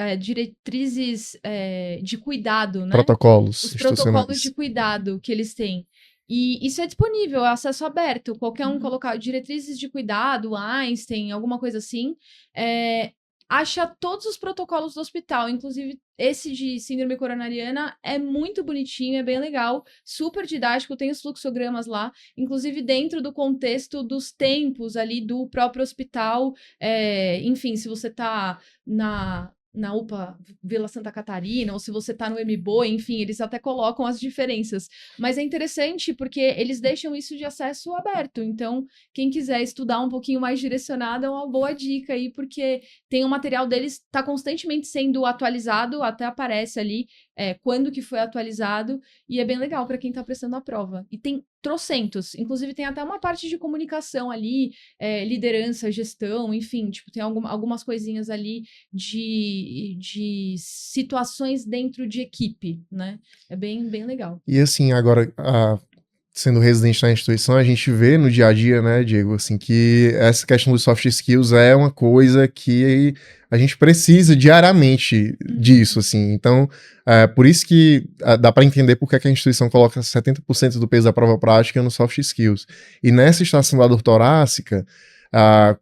de cuidado, né? Protocolos Os institucionais. protocolos de cuidado que eles têm. E isso é disponível, é acesso aberto. Qualquer um colocar diretrizes de cuidado, Einstein, alguma coisa assim, acha todos os protocolos do hospital, inclusive esse de síndrome coronariana é muito bonitinho, é bem legal, super didático, tem os fluxogramas lá, inclusive dentro do contexto dos tempos ali do próprio hospital, enfim, se você tá na UPA Vila Santa Catarina, ou se você tá no MBOE, enfim, eles até colocam as diferenças. Mas é interessante porque eles deixam isso de acesso aberto. Então, quem quiser estudar um pouquinho mais direcionado, é uma boa dica aí, porque tem o material deles, tá constantemente sendo atualizado, até aparece ali quando que foi atualizado, e é bem legal para quem tá prestando a prova. E tem trocentos, inclusive tem até uma parte de comunicação ali, liderança, gestão, enfim, tipo, tem algumas coisinhas ali de situações dentro de equipe, né? É bem, bem legal. E assim, agora, sendo residente na instituição, a gente vê no dia a dia, né, Diego, assim, que essa questão dos soft skills é uma coisa que a gente precisa diariamente disso, assim. Então, por isso que dá para entender por que a instituição coloca 70% do peso da prova prática no soft skills. E nessa estação da dor torácica,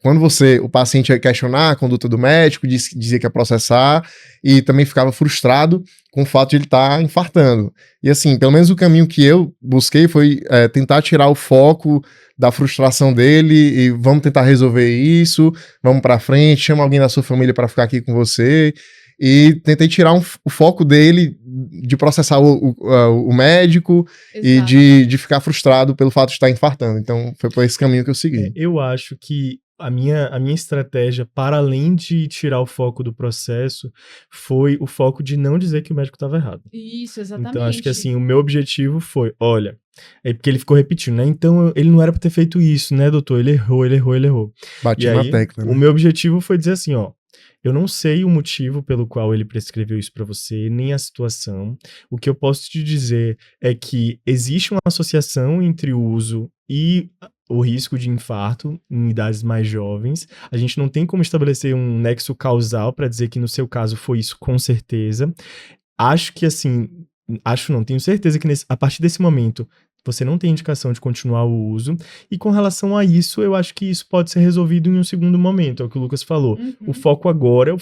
quando o paciente ia questionar a conduta do médico, dizia que ia processar, e também ficava frustrado com o fato de ele estar infartando. E assim, pelo menos o caminho que eu busquei foi tentar tirar o foco da frustração dele e vamos tentar resolver isso, vamos para frente, chama alguém da sua família para ficar aqui com você. E tentei tirar o foco dele de processar o médico. Exato. E de ficar frustrado pelo fato de estar infartando. Então, foi por esse caminho que eu segui. Eu acho que a minha estratégia, para além de tirar o foco do processo, foi o foco de não dizer que o médico estava errado. Isso, exatamente. Então, acho que assim, o meu objetivo foi, olha, porque ele ficou repetindo, né? Então, ele não era para ter feito isso, né, doutor? Ele errou. Bati na tecla, né? O meu objetivo foi dizer assim, ó, eu não sei o motivo pelo qual ele prescreveu isso para você, nem a situação. O que eu posso te dizer é que existe uma associação entre o uso e o risco de infarto em idades mais jovens. A gente não tem como estabelecer um nexo causal para dizer que no seu caso foi isso com certeza. Acho que assim, tenho certeza que a partir desse momento você não tem indicação de continuar o uso, e com relação a isso, eu acho que isso pode ser resolvido em um segundo momento, é o que o Lucas falou. O foco agora,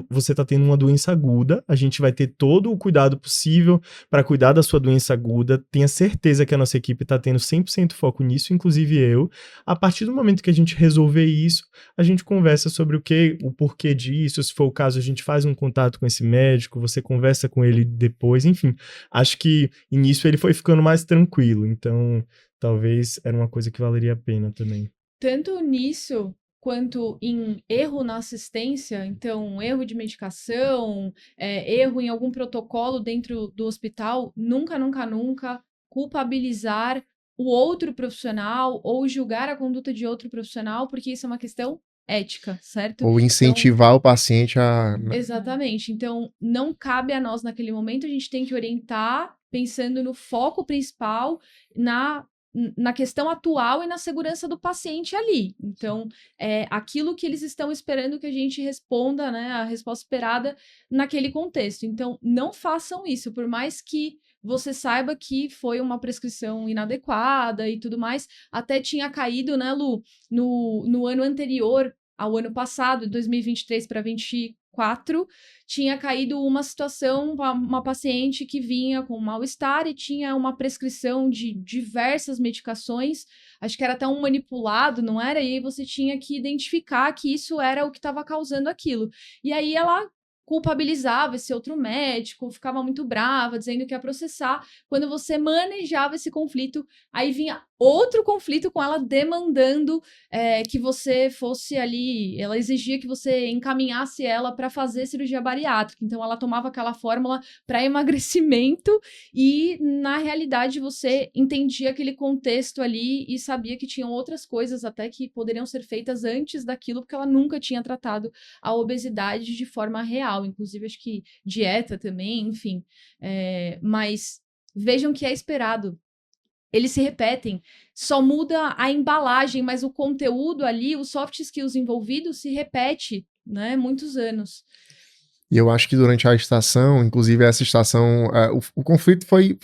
você está tendo uma doença aguda, a gente vai ter todo o cuidado possível para cuidar da sua doença aguda, tenha certeza que a nossa equipe está tendo 100% foco nisso, inclusive eu. A partir do momento que a gente resolver isso, a gente conversa sobre o porquê disso, se for o caso, a gente faz um contato com esse médico, você conversa com ele depois, enfim. Acho que início ele foi ficando mais tranquilo. Então, talvez era uma coisa que valeria a pena também. Tanto nisso quanto em erro na assistência, então erro de medicação, erro em algum protocolo dentro do hospital, nunca culpabilizar o outro profissional ou julgar a conduta de outro profissional, porque isso é uma questão ética, certo? Ou incentivar o paciente a... Exatamente. Então, não cabe a nós naquele momento, a gente tem que orientar pensando no foco principal, na questão atual e na segurança do paciente ali. Então, aquilo que eles estão esperando que a gente responda, né, a resposta esperada naquele contexto. Então, não façam isso, por mais que você saiba que foi uma prescrição inadequada e tudo mais. Até tinha caído, né, Lu, no ano anterior ao ano passado, 2023 para 2024, tinha caído uma situação, uma paciente que vinha com mal-estar e tinha uma prescrição de diversas medicações, acho que era até um manipulado, não era? E aí você tinha que identificar que isso era o que estava causando aquilo. E aí ela culpabilizava esse outro médico, ficava muito brava, dizendo que ia processar. Quando você manejava esse conflito, aí vinha outro conflito com ela demandando que você fosse ali, ela exigia que você encaminhasse ela para fazer cirurgia bariátrica. Então, ela tomava aquela fórmula para emagrecimento e, na realidade, você entendia aquele contexto ali e sabia que tinham outras coisas até que poderiam ser feitas antes daquilo, porque ela nunca tinha tratado a obesidade de forma real. Inclusive, acho que dieta também, enfim. Mas vejam que é esperado. Eles se repetem, só muda a embalagem, mas o conteúdo ali, os soft skills envolvidos se repete, né, muitos anos. E eu acho que durante a estação, inclusive essa estação, o conflito foi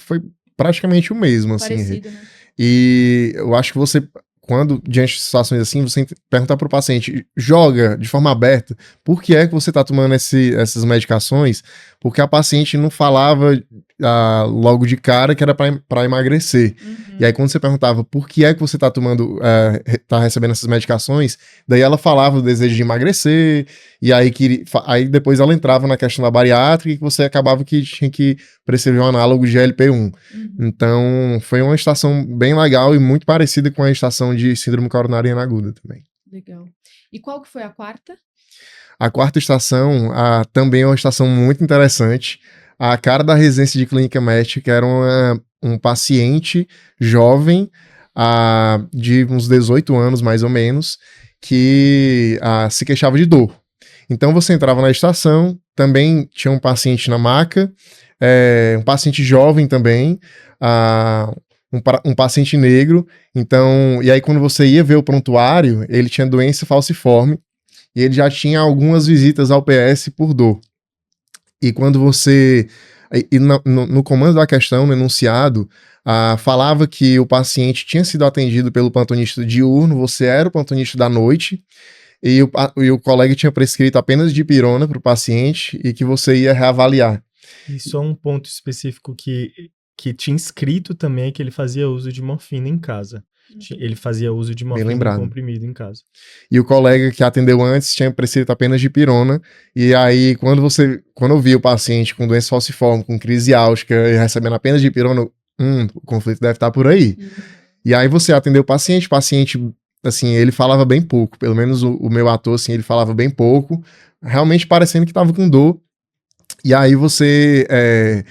praticamente o mesmo, assim. Parecido, né? E eu acho que você, quando, diante de situações assim, você perguntar para o paciente, joga de forma aberta, por que é que você está tomando essas medicações? Porque a paciente não falava logo de cara que era para emagrecer. Uhum. E aí, quando você perguntava por que é que você está tomando, tá recebendo essas medicações, daí ela falava do desejo de emagrecer, e aí depois ela entrava na questão da bariátrica e você acabava que tinha que prescrever um análogo de GLP-1. Uhum. Então, foi uma estação bem legal e muito parecida com a estação de síndrome coronariana aguda também. Legal. E qual que foi a quarta? A quarta estação também é uma estação muito interessante. A cara da residência de clínica médica era um paciente jovem, de uns 18 anos mais ou menos, que se queixava de dor. Então você entrava na estação, também tinha um paciente na maca, um paciente jovem também, um paciente negro. Então, e aí quando você ia ver o prontuário, ele tinha doença falciforme e ele já tinha algumas visitas ao PS por dor. E quando você... no comando da questão, no enunciado, falava que o paciente tinha sido atendido pelo plantonista diurno, você era o plantonista da noite, e o colega tinha prescrito apenas dipirona para o paciente e que você ia reavaliar. E só um ponto específico que tinha escrito também é que ele fazia uso de morfina em casa. Ele fazia uso de morfina comprimido em casa. E o colega que atendeu antes tinha prescrito apenas dipirona. E aí, quando eu vi o paciente com doença falciforme, com crise álgica e recebendo apenas dipirona, o conflito deve estar por aí. E aí você atendeu o paciente, assim, ele falava bem pouco. Pelo menos o meu ator, assim, ele falava bem pouco, realmente parecendo que estava com dor. E aí você...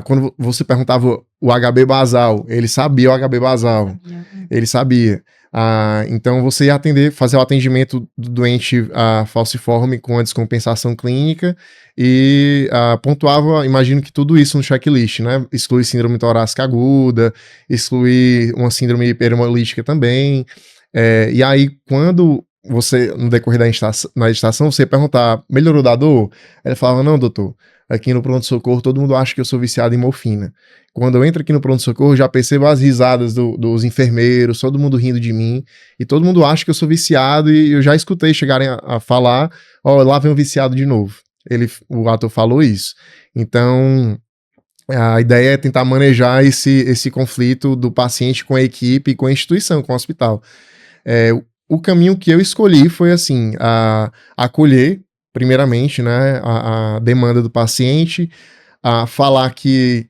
quando você perguntava o HB basal, ele sabia o HB basal. Ele sabia. Então você ia fazer o atendimento do doente falciforme com a descompensação clínica e pontuava, imagino que tudo isso no checklist, né? Exclui síndrome torácica aguda, exclui uma síndrome hiperhemolítica também. E aí, quando você, no decorrer na estação, você perguntar, melhorou da dor? Ele falava, não, doutor, aqui no pronto-socorro todo mundo acha que eu sou viciado em morfina. Quando eu entro aqui no pronto-socorro, já percebo as risadas dos enfermeiros, todo mundo rindo de mim, e todo mundo acha que eu sou viciado, e eu já escutei chegarem a falar, lá vem um viciado de novo. O ator falou isso. Então, a ideia é tentar manejar esse conflito do paciente com a equipe, com a instituição, com o hospital. O caminho que eu escolhi foi assim, acolher, primeiramente, né, a demanda do paciente, falar que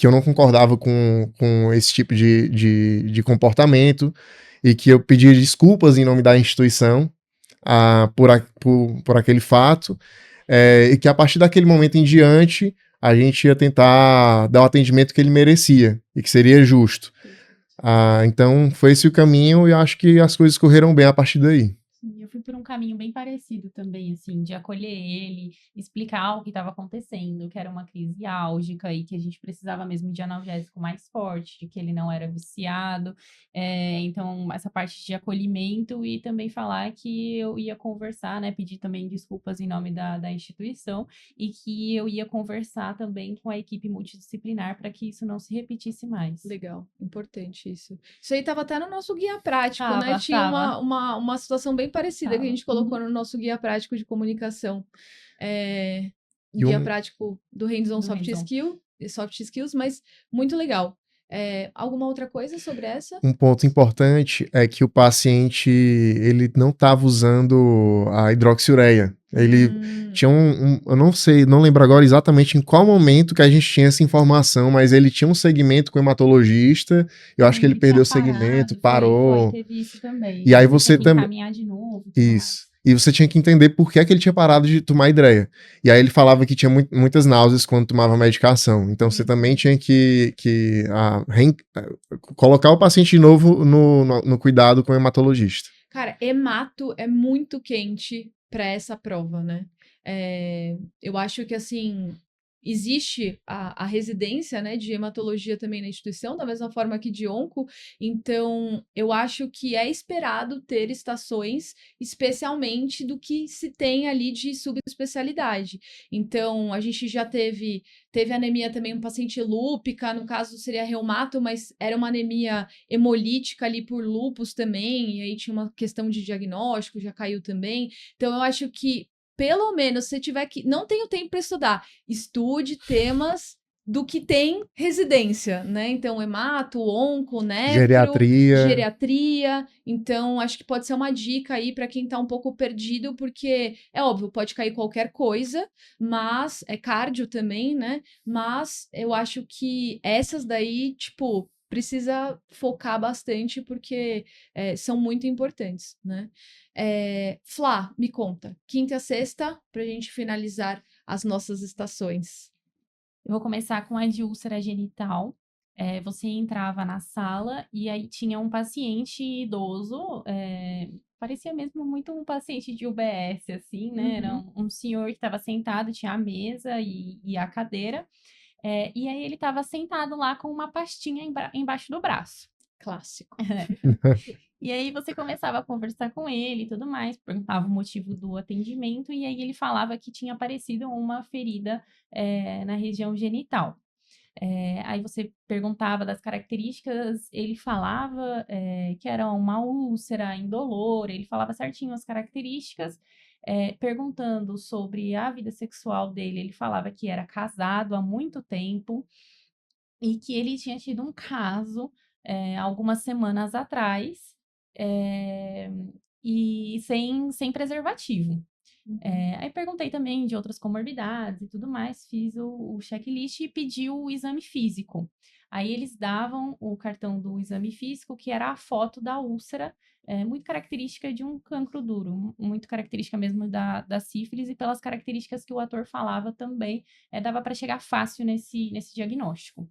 eu não concordava com esse tipo de comportamento e que eu pedia desculpas em nome da instituição por aquele fato, e que a partir daquele momento em diante a gente ia tentar dar o atendimento que ele merecia e que seria justo. Então foi esse o caminho e acho que as coisas correram bem a partir daí. Sim, eu fui por um caminho bem parecido também, assim, de acolher ele, explicar o que estava acontecendo, que era uma crise álgica e que a gente precisava mesmo de analgésico mais forte, de que ele não era viciado. Então, essa parte de acolhimento e também falar que eu ia conversar, né, pedir também desculpas em nome da instituição e que eu ia conversar também com a equipe multidisciplinar para que isso não se repetisse mais. Legal, importante isso. Isso aí estava até no nosso guia prático, né? Tinha uma situação bem parecida que a gente colocou no nosso guia prático de comunicação. Guia prático do Hands-on Soft Skills, mas muito legal. Alguma outra coisa sobre essa? Um ponto importante é que o paciente ele não estava usando a hidroxiureia. Ele tinha eu não sei, não lembro agora exatamente em qual momento que a gente tinha essa informação, mas ele tinha um segmento com hematologista, eu acho que ele perdeu o segmento, parou. Teve isso também. E aí Você você tinha que também... encaminhar de novo. Isso. E você tinha que entender por que é que ele tinha parado de tomar Idreia. E aí ele falava que tinha muitas náuseas quando tomava medicação. Então você também tinha que colocar o paciente de novo no cuidado com o hematologista. Cara, hemato é muito quente para essa prova, né? Eu acho que, assim, existe a residência, né, de hematologia também na instituição, da mesma forma que de onco, então eu acho que é esperado ter estações, especialmente do que se tem ali de subespecialidade. Então, a gente já teve anemia também, um paciente lúpica, no caso seria reumato, mas era uma anemia hemolítica ali por lúpus também, e aí tinha uma questão de diagnóstico, já caiu também. Então, eu acho que pelo menos, se tiver que... Não tenho tempo para estudar. Estude temas do que tem residência, né? Então, hemato, onco, nefro, geriatria. Então, acho que pode ser uma dica aí para quem tá um pouco perdido, porque é óbvio, pode cair qualquer coisa, mas é cardio também, né? Mas eu acho que essas daí, tipo, precisa focar bastante, porque são muito importantes, né? Flá, me conta. Quinta e sexta, pra gente finalizar as nossas estações. Eu vou começar com a de úlcera genital. Você entrava na sala e aí tinha um paciente idoso, parecia mesmo muito um paciente de UBS, assim, né? Era um senhor que estava sentado, tinha a mesa e a cadeira. E aí ele estava sentado lá com uma pastinha embaixo do braço. Clássico. E aí você começava a conversar com ele e tudo mais, perguntava o motivo do atendimento, e aí ele falava que tinha aparecido uma ferida na região genital. Aí você perguntava das características, ele falava que era uma úlcera indolor, ele falava certinho as características. Perguntando sobre a vida sexual dele, ele falava que era casado há muito tempo e que ele tinha tido um caso algumas semanas atrás eh, e sem preservativo. Aí perguntei também de outras comorbidades e tudo mais, fiz o checklist e pedi o exame físico. Aí eles davam o cartão do exame físico, que era a foto da úlcera, muito característica de um cancro duro, muito característica mesmo da sífilis, e pelas características que o ator falava também, dava para chegar fácil nesse diagnóstico.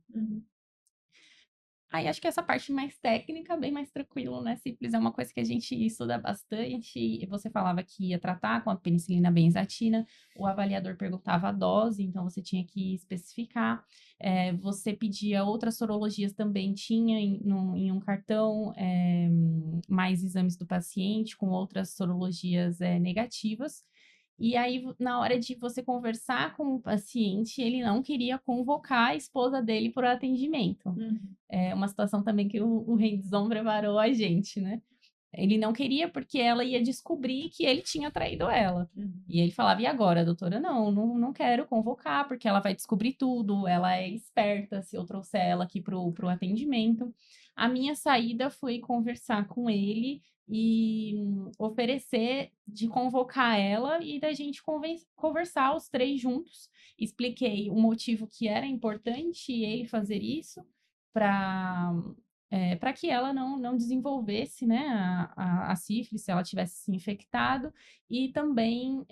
Aí acho que essa parte mais técnica, bem mais tranquilo, né? Sífilis é uma coisa que a gente estuda bastante. Você falava que ia tratar com a penicilina benzatina, o avaliador perguntava a dose, então você tinha que especificar. Você pedia outras sorologias também, tinha em um cartão mais exames do paciente com outras sorologias negativas. E aí, na hora de você conversar com o paciente, ele não queria convocar a esposa dele para o atendimento. É uma situação também que o hands-on preparou a gente, né? Ele não queria porque ela ia descobrir que ele tinha traído ela. E ele falava, e agora, doutora? Não quero convocar, porque ela vai descobrir tudo, ela é esperta se eu trouxer ela aqui pro atendimento. A minha saída foi conversar com ele e oferecer de convocar ela e da gente conversar os três juntos. Expliquei o motivo que era importante ele fazer isso para que ela não desenvolvesse, né, a sífilis se ela tivesse se infectado, e também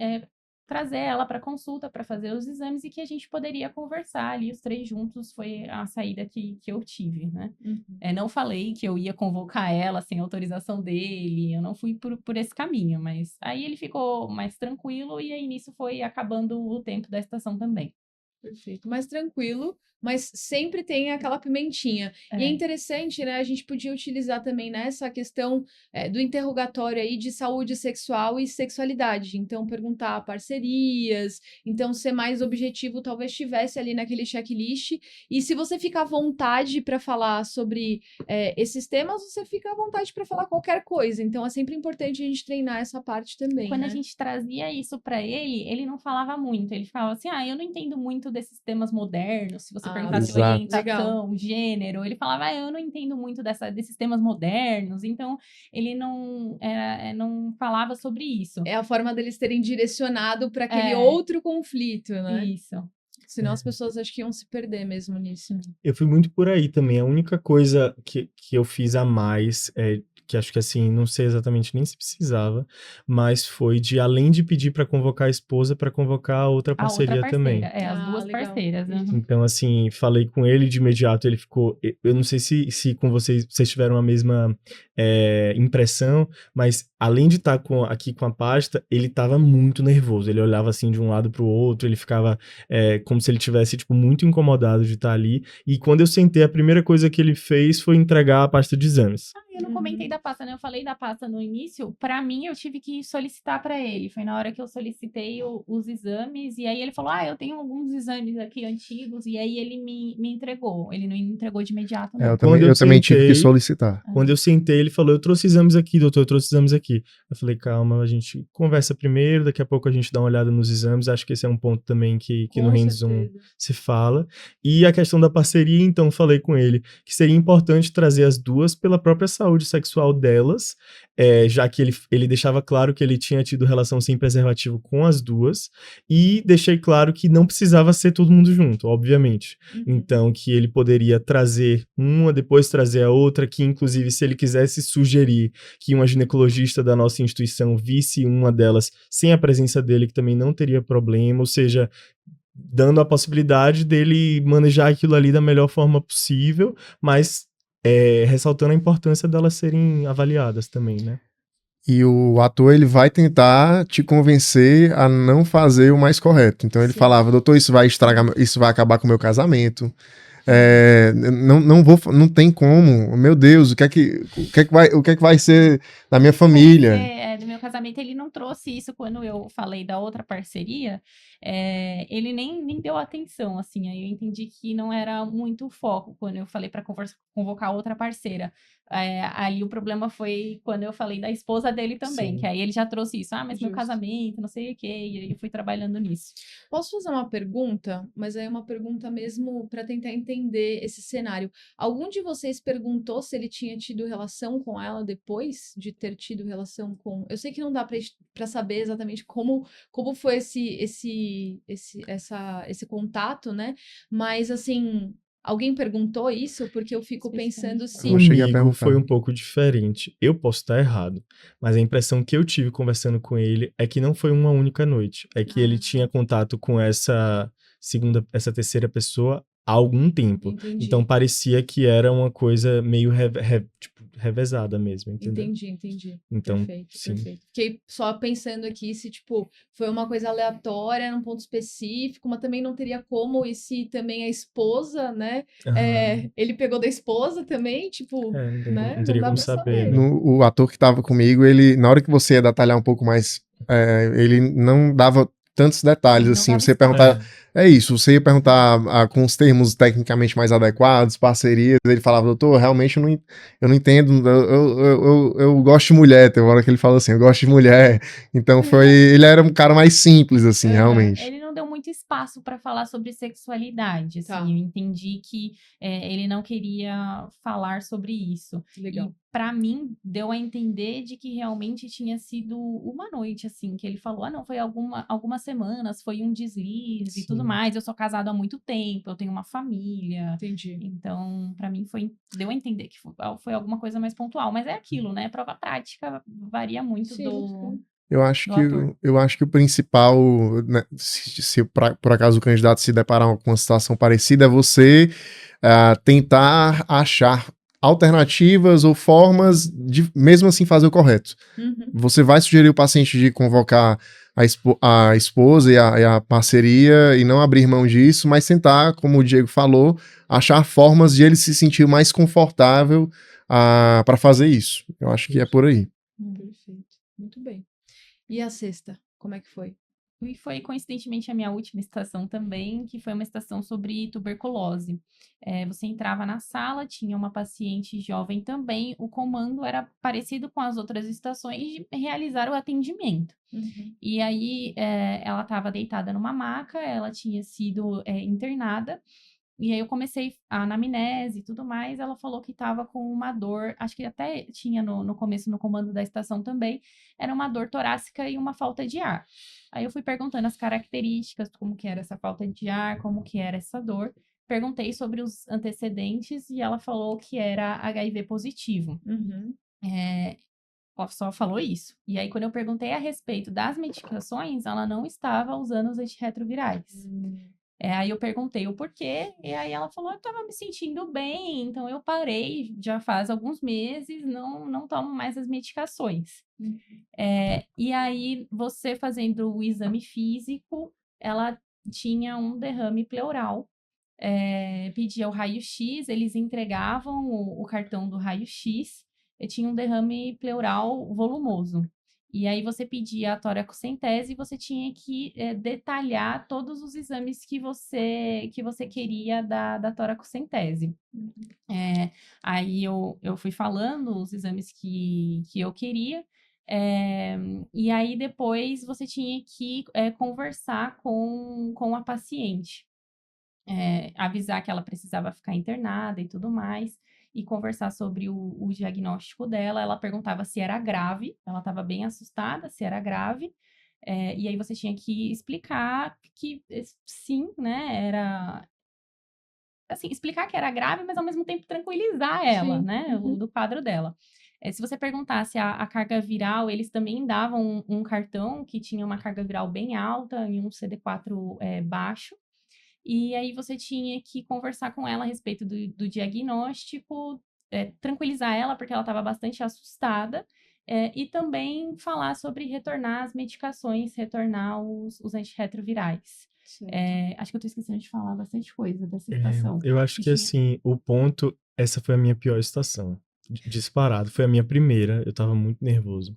trazer ela para consulta para fazer os exames e que a gente poderia conversar ali os três juntos. Foi a saída que eu tive, né? Não falei que eu ia convocar ela sem autorização dele, eu não fui por esse caminho, mas aí ele ficou mais tranquilo e aí nisso foi acabando o tempo da estação também. Perfeito. Mais tranquilo, mas sempre tem aquela pimentinha. E é interessante, né? A gente podia utilizar também nessa questão do interrogatório aí de saúde sexual e sexualidade. Então, perguntar parcerias, então ser mais objetivo, talvez tivesse ali naquele checklist. E se você fica à vontade para falar sobre esses temas, você fica à vontade para falar qualquer coisa. Então, é sempre importante a gente treinar essa parte também. Quando né? a gente trazia isso para ele não falava muito. Ele falava assim, eu não entendo muito desses temas modernos, se você perguntasse Exato. orientação, gênero, ele falava, eu não entendo muito desses temas modernos, então ele não falava sobre isso. É a forma deles terem direcionado para aquele outro conflito, né? Isso. Senão as pessoas acho que iam se perder mesmo nisso. Eu fui muito por aí também. A única coisa que eu fiz a mais, que acho que assim, não sei exatamente nem se precisava, mas foi de, além de pedir para convocar a esposa, para convocar a outra parceria também. As duas legal. parceiras. Né? Então, assim, falei com ele de imediato, ele ficou... Eu não sei se com vocês tiveram a mesma impressão, mas além de estar aqui com a pasta, ele estava muito nervoso. Ele olhava assim de um lado para o outro, ele ficava como se ele tivesse, tipo, muito incomodado de estar ali. E quando eu sentei, a primeira coisa que ele fez foi entregar a pasta de exames. Eu não comentei da pasta, né? Eu falei da pasta no início. Pra mim, eu tive que solicitar pra ele. Foi na hora que eu solicitei os exames. E aí ele falou, eu tenho alguns exames aqui antigos. E aí ele me entregou. Ele não me entregou de imediato, não. Eu também tive que solicitar. Quando eu sentei, ele falou, eu trouxe exames aqui, doutor, eu trouxe exames aqui. Eu falei, calma, a gente conversa primeiro, daqui a pouco a gente dá uma olhada nos exames. Acho que esse é um ponto também que no hands-on se fala. E a questão da parceria, então, falei com ele que seria importante trazer as duas pela própria saúde sexual delas, já que ele deixava claro que ele tinha tido relação sem preservativo com as duas, e deixei claro que não precisava ser todo mundo junto, obviamente. Então, que ele poderia trazer uma, depois trazer a outra, que inclusive se ele quisesse sugerir que uma ginecologista da nossa instituição visse uma delas sem a presença dele, que também não teria problema, ou seja, dando a possibilidade dele manejar aquilo ali da melhor forma possível, mas ressaltando a importância delas serem avaliadas também, né? E o ator, ele vai tentar te convencer a não fazer o mais correto. Então ele falava, doutor, isso vai acabar com o meu casamento. Não tem como. Meu Deus, o que é que vai ser da minha família? Do meu casamento, ele não trouxe isso quando eu falei da outra parceria. Ele nem deu atenção, assim. Aí eu entendi que não era muito o foco quando eu falei para convocar outra parceira. Aí o problema foi quando eu falei da esposa dele também, Sim. que aí ele já trouxe isso. Mas meu Justo. casamento, não sei o quê. E aí eu fui trabalhando nisso. Posso fazer uma pergunta? Mas é uma pergunta mesmo para tentar entender esse cenário. Algum de vocês perguntou se ele tinha tido relação com ela depois de ter tido relação com... Eu sei que não dá para saber exatamente como foi esse contato, né? Mas, assim... Alguém perguntou isso? Porque eu fico pensando se... Eu cheguei a Comigo perguntar. foi um pouco diferente. Eu posso estar errado, mas a impressão que eu tive conversando com ele é que não foi uma única noite. É que ele tinha contato com essa terceira pessoa há algum tempo. Entendi. Então parecia que era uma coisa meio revezada mesmo, entendeu? Entendi. Então, Perfeito. Fiquei só pensando aqui se, tipo, foi uma coisa aleatória, num ponto específico, mas também não teria como, e se também a esposa, né? Ele pegou da esposa também, tipo, né? Não teria dá como pra saber, saber. né? O ator que tava comigo, ele, na hora que você ia detalhar um pouco mais, ele não dava tantos detalhes, assim, você perguntava, você ia perguntar com os termos tecnicamente mais adequados, parcerias, ele falava, doutor, realmente eu não entendo, eu gosto de mulher, tem uma hora que ele fala assim, eu gosto de mulher, então ele era um cara mais simples, assim, realmente. Ele não deu muito espaço para falar sobre sexualidade, assim, Tá. eu entendi que ele não queria falar sobre isso. Legal. E para mim, deu a entender de que realmente tinha sido uma noite, assim, que ele falou, não, foi algumas semanas, foi um deslize e tudo mais, eu sou casado há muito tempo, eu tenho uma família. Entendi. Então, para mim, deu a entender que foi alguma coisa mais pontual, mas é aquilo, né? Prova prática varia muito Sim. Eu acho ator. que o principal, né, se por acaso o candidato se deparar com uma situação parecida, é você tentar achar alternativas ou formas de, mesmo assim, fazer o correto. Você vai sugerir o paciente de convocar a esposa e a parceria e não abrir mão disso, mas tentar, como o Diego falou, achar formas de ele se sentir mais confortável para fazer isso. Eu acho que é por aí. Perfeito. Muito bem. E a sexta? Como é que foi? E foi, coincidentemente, a minha última estação também, que foi uma estação sobre tuberculose. Você entrava na sala, tinha uma paciente jovem também, o comando era parecido com as outras estações de realizar o atendimento. E aí, ela estava deitada numa maca, ela tinha sido internada, E aí eu comecei a anamnese e tudo mais, ela falou que estava com uma dor, acho que até tinha no começo no comando da estação também, era uma dor torácica e uma falta de ar. Aí eu fui perguntando as características, como que era essa falta de ar, como que era essa dor. Perguntei sobre os antecedentes e ela falou que era HIV positivo. Só falou isso. E aí, quando eu perguntei a respeito das medicações, ela não estava usando os antirretrovirais. Aí eu perguntei o porquê, e aí ela falou, eu estava me sentindo bem, então eu parei, já faz alguns meses, não tomo mais as medicações. E aí, você fazendo o exame físico, ela tinha um derrame pleural, pedia o raio-x, eles entregavam o cartão do raio-x, e tinha um derrame pleural volumoso. E aí você pedia a toracocentese e você tinha que detalhar todos os exames que você queria da toracocentese. Aí eu fui falando os exames que eu queria, e aí depois você tinha que conversar com a paciente. Avisar que ela precisava ficar internada e tudo mais, e conversar sobre o diagnóstico dela. Ela perguntava se era grave, ela estava bem assustada, se era grave, e aí você tinha que explicar que sim, né, era... Assim, explicar que era grave, mas ao mesmo tempo tranquilizar ela, Sim. né, do quadro dela. Se você perguntasse a carga viral, eles também davam um cartão que tinha uma carga viral bem alta e um CD4 baixo. E aí você tinha que conversar com ela a respeito do diagnóstico, tranquilizar ela, porque ela estava bastante assustada, e também falar sobre retornar as medicações, retornar os antirretrovirais. Acho que eu estou esquecendo de falar bastante coisa dessa estação. Eu acho que, assim, o ponto... Essa foi a minha pior estação. Disparado. Foi a minha primeira. Eu tava muito nervoso.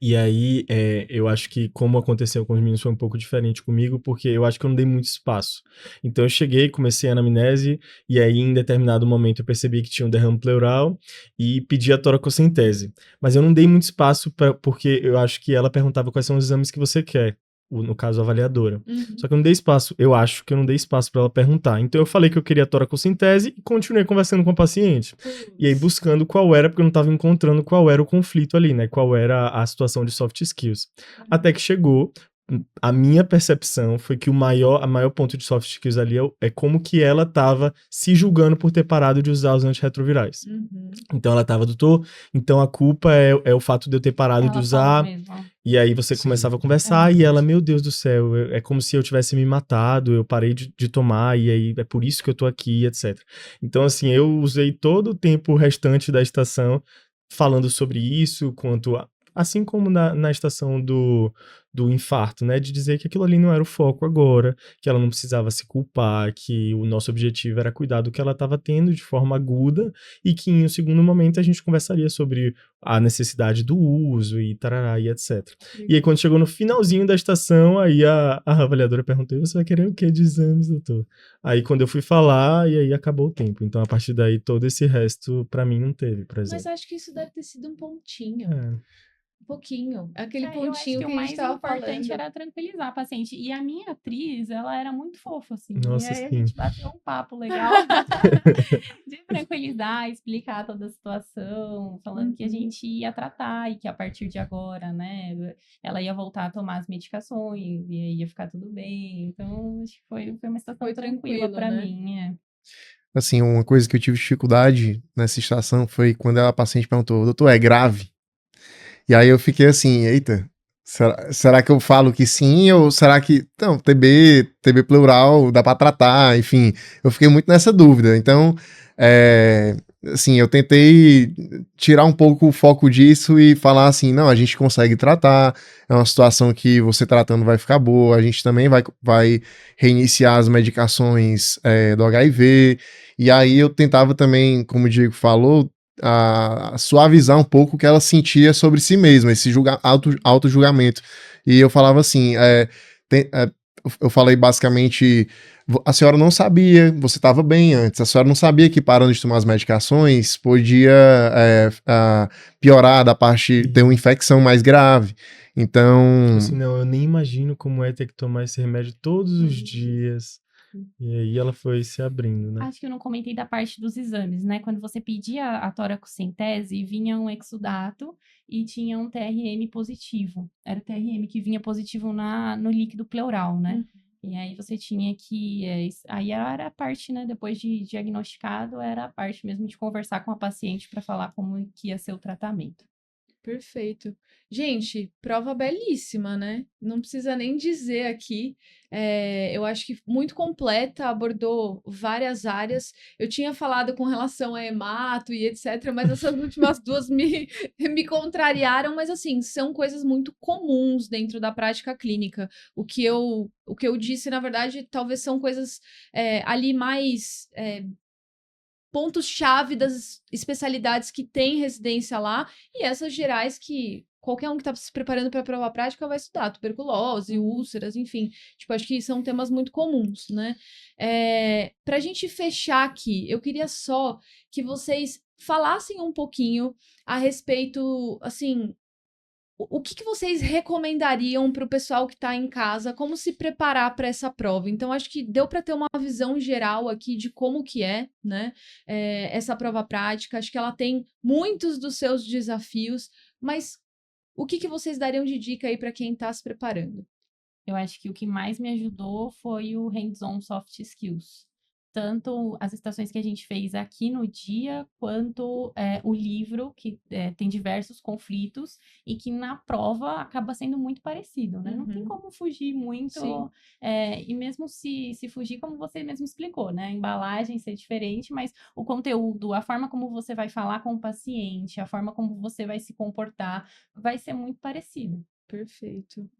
E aí, eu acho que como aconteceu com os meninos foi um pouco diferente comigo, porque eu acho que eu não dei muito espaço. Então eu cheguei, comecei a anamnese, e aí em determinado momento eu percebi que tinha um derrame pleural e pedi a toracocentese. Mas eu não dei muito espaço porque eu acho que ela perguntava quais são os exames que você quer. No caso, a avaliadora. Só que eu não dei espaço, eu acho que eu não dei espaço para ela perguntar. Então eu falei que eu queria toracocentese e continuei conversando com a paciente. E aí buscando qual era, porque eu não estava encontrando qual era o conflito ali, né? Qual era a situação de soft skills. Até que chegou, a minha percepção foi que a maior ponto de soft skills ali é como que ela estava se julgando por ter parado de usar os antirretrovirais. Então ela estava, doutor, então a culpa é o fato de eu ter parado de usar. E aí você começava a conversar e ela, meu Deus do céu, é como se eu tivesse me matado, eu parei de tomar e aí é por isso que eu tô aqui, etc. Então, assim, eu usei todo o tempo restante da estação falando sobre isso, assim como na estação do infarto, né, de dizer que aquilo ali não era o foco agora, que ela não precisava se culpar, que o nosso objetivo era cuidar do que ela estava tendo de forma aguda e que em um segundo momento a gente conversaria sobre a necessidade do uso e tarará e etc. E aí quando chegou no finalzinho da estação, aí a avaliadora perguntou, você vai querer o que de exames, doutor? Aí quando eu fui falar, e aí acabou o tempo. Então a partir daí todo esse resto pra mim não teve, por exemplo. Mas acho que isso deve ter sido um pontinho. Um pouquinho. Aquele pontinho eu acho que que a gente tava falando. O mais importante era tranquilizar a paciente. E a minha atriz, ela era muito fofa, assim. Nossa, e aí sim. a gente bateu um papo legal de tranquilizar, explicar toda a situação, falando que a gente ia tratar e que a partir de agora, né, ela ia voltar a tomar as medicações e aí ia ficar tudo bem. Então, acho que foi uma situação tranquila pra mim, Assim, uma coisa que eu tive dificuldade nessa estação foi quando a paciente perguntou, doutor, é grave? E aí eu fiquei assim, eita, será que eu falo que sim ou será que... Não, TB pleural, dá pra tratar, enfim. Eu fiquei muito nessa dúvida. Então, assim, eu tentei tirar um pouco o foco disso e falar assim, não, a gente consegue tratar, é uma situação que você tratando vai ficar boa, a gente também vai reiniciar as medicações do HIV. E aí eu tentava também, como o Diego falou, a suavizar um pouco o que ela sentia sobre si mesma, esse auto-julgamento. E eu falava assim, eu falei basicamente, a senhora não sabia, você estava bem antes, a senhora não sabia que parando de tomar as medicações podia piorar da parte, ter uma infecção mais grave. Então... Assim, não, eu nem imagino como é ter que tomar esse remédio todos os dias. E aí ela foi se abrindo, né? Acho que eu não comentei da parte dos exames, né? Quando você pedia a toracocentese, vinha um exudato e tinha um TRM positivo. Era o TRM que vinha positivo no líquido pleural, né? E aí você tinha que... aí era a parte, né? Depois de diagnosticado, era a parte mesmo de conversar com a paciente para falar como que ia ser o tratamento. Perfeito. Gente, prova belíssima, né? Não precisa nem dizer aqui. Eu acho que muito completa, abordou várias áreas. Eu tinha falado com relação a hemato e etc., mas essas últimas duas me contrariaram. Mas, assim, são coisas muito comuns dentro da prática clínica. O que eu disse, na verdade, talvez são coisas ali mais... pontos-chave das especialidades que tem residência lá, e essas gerais que qualquer um que está se preparando para a prova prática vai estudar, tuberculose, úlceras, enfim. Tipo, acho que são temas muito comuns, né? Para a gente fechar aqui, eu queria só que vocês falassem um pouquinho a respeito, assim, o que vocês recomendariam para o pessoal que está em casa, como se preparar para essa prova? Então, acho que deu para ter uma visão geral aqui de como que é, né, essa prova prática. Acho que ela tem muitos dos seus desafios, mas o que vocês dariam de dica aí para quem está se preparando? Eu acho que o que mais me ajudou foi o hands-on soft skills. Tanto as estações que a gente fez aqui no dia, quanto o livro, que tem diversos conflitos, e que na prova acaba sendo muito parecido, né? Não tem como fugir muito. E mesmo se fugir, como você mesmo explicou, né? A embalagem ser diferente, mas o conteúdo, a forma como você vai falar com o paciente, a forma como você vai se comportar, vai ser muito parecido. Perfeito.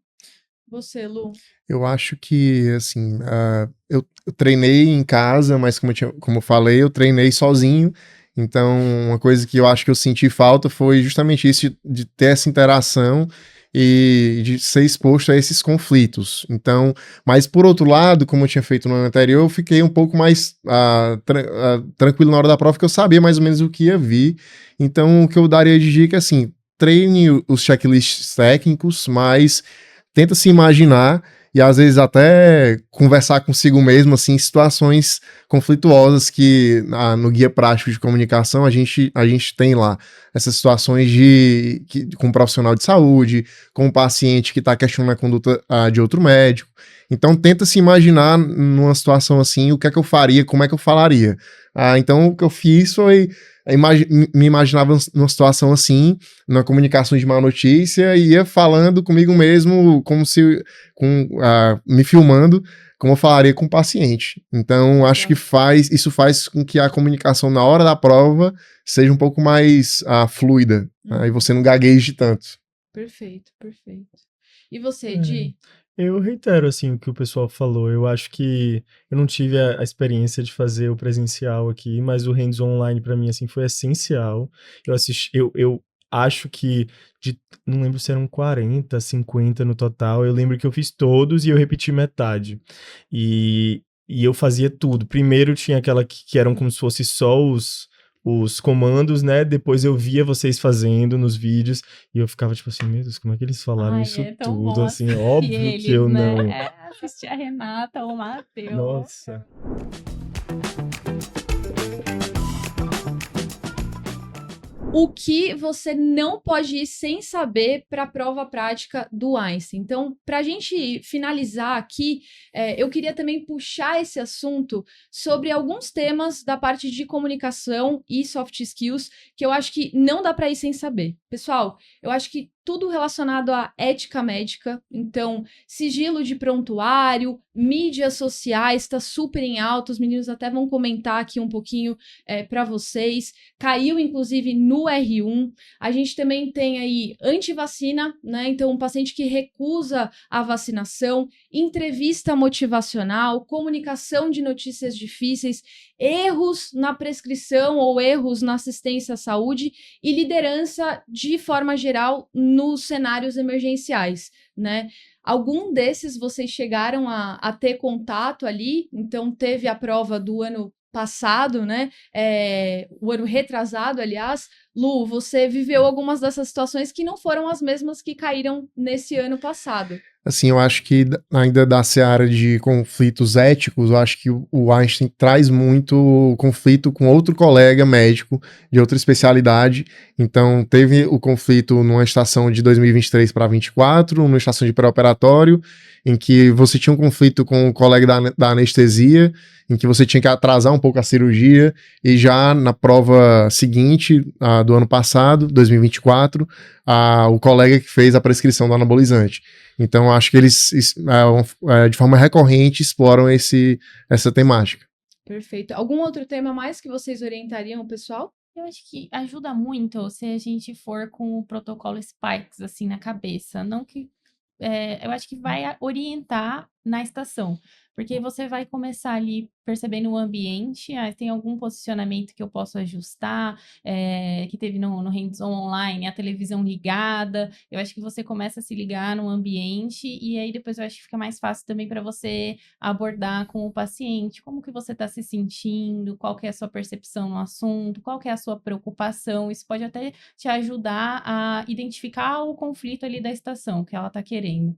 Você, Lu? Eu acho que, assim, eu treinei em casa, mas como eu falei, eu treinei sozinho. Então, uma coisa que eu acho que eu senti falta foi justamente isso de ter essa interação e de ser exposto a esses conflitos. Então, mas por outro lado, como eu tinha feito no ano anterior, eu fiquei um pouco mais tranquilo na hora da prova, porque eu sabia mais ou menos o que ia vir. Então, o que eu daria de dica é assim, treine os checklists técnicos, mas tenta se imaginar e às vezes até conversar consigo mesmo, assim, em situações conflituosas que no guia prático de comunicação a gente tem lá. Essas situações com um profissional de saúde, com um paciente que está questionando a conduta de outro médico. Então tenta se imaginar numa situação assim, o que é que eu faria, como é que eu falaria. Então o que eu fiz foi me imaginava numa situação assim, na comunicação de má notícia, e ia falando comigo mesmo, como se me filmando, como eu falaria com o paciente. Então, acho que isso faz com que a comunicação na hora da prova seja um pouco mais fluida, e você não gagueje tanto. Perfeito, perfeito. E você, Di? Eu reitero, assim, o que o pessoal falou. Eu acho que eu não tive a experiência de fazer o presencial aqui, mas o hands-on online para mim, assim, foi essencial. Eu acho que, não lembro se eram 40, 50 no total, eu lembro que eu fiz todos e eu repeti metade. E eu fazia tudo. Primeiro tinha aquela que eram como se fosse só os comandos, né? Depois eu via vocês fazendo nos vídeos e eu ficava tipo assim, meu Deus, como é que eles falaram isso tudo? Assim, óbvio eles, que eu né? não. Assistir a Renata ou o Matheus. Nossa. O que você não pode ir sem saber para a prova prática do Einstein. Então, para a gente finalizar aqui, eu queria também puxar esse assunto sobre alguns temas da parte de comunicação e soft skills que eu acho que não dá para ir sem saber. Pessoal, eu acho que tudo relacionado à ética médica, então sigilo de prontuário, mídias sociais, está super em alta, os meninos até vão comentar aqui um pouquinho para vocês, caiu inclusive no R1, a gente também tem aí antivacina, né, então um paciente que recusa a vacinação, entrevista motivacional, comunicação de notícias difíceis, erros na prescrição ou erros na assistência à saúde e liderança de forma geral nos cenários emergenciais, né? Algum desses vocês chegaram a ter contato ali? Então, teve a prova do ano passado, né? O ano retrasado, aliás. Lu, você viveu algumas dessas situações que não foram as mesmas que caíram nesse ano passado. Assim, eu acho que ainda da seara de conflitos éticos, eu acho que o Einstein traz muito conflito com outro colega médico de outra especialidade. Então, teve o conflito numa estação de 2023 para 2024, numa estação de pré-operatório, em que você tinha um conflito com o colega da anestesia, em que você tinha que atrasar um pouco a cirurgia, e já na prova seguinte, do ano passado, 2024, o colega que fez a prescrição do anabolizante. Então, acho que eles, de forma recorrente, exploram essa temática. Perfeito. Algum outro tema mais que vocês orientariam o pessoal? Eu acho que ajuda muito se a gente for com o protocolo Spikes, assim, na cabeça. Não que... eu acho que vai orientar na estação. Porque você vai começar ali percebendo o ambiente, tem algum posicionamento que eu posso ajustar, que teve no hands-on online, a televisão ligada. Eu acho que você começa a se ligar no ambiente e aí depois eu acho que fica mais fácil também para você abordar com o paciente, como que você está se sentindo, qual que é a sua percepção no assunto, qual que é a sua preocupação. Isso pode até te ajudar a identificar o conflito ali da estação que ela está querendo.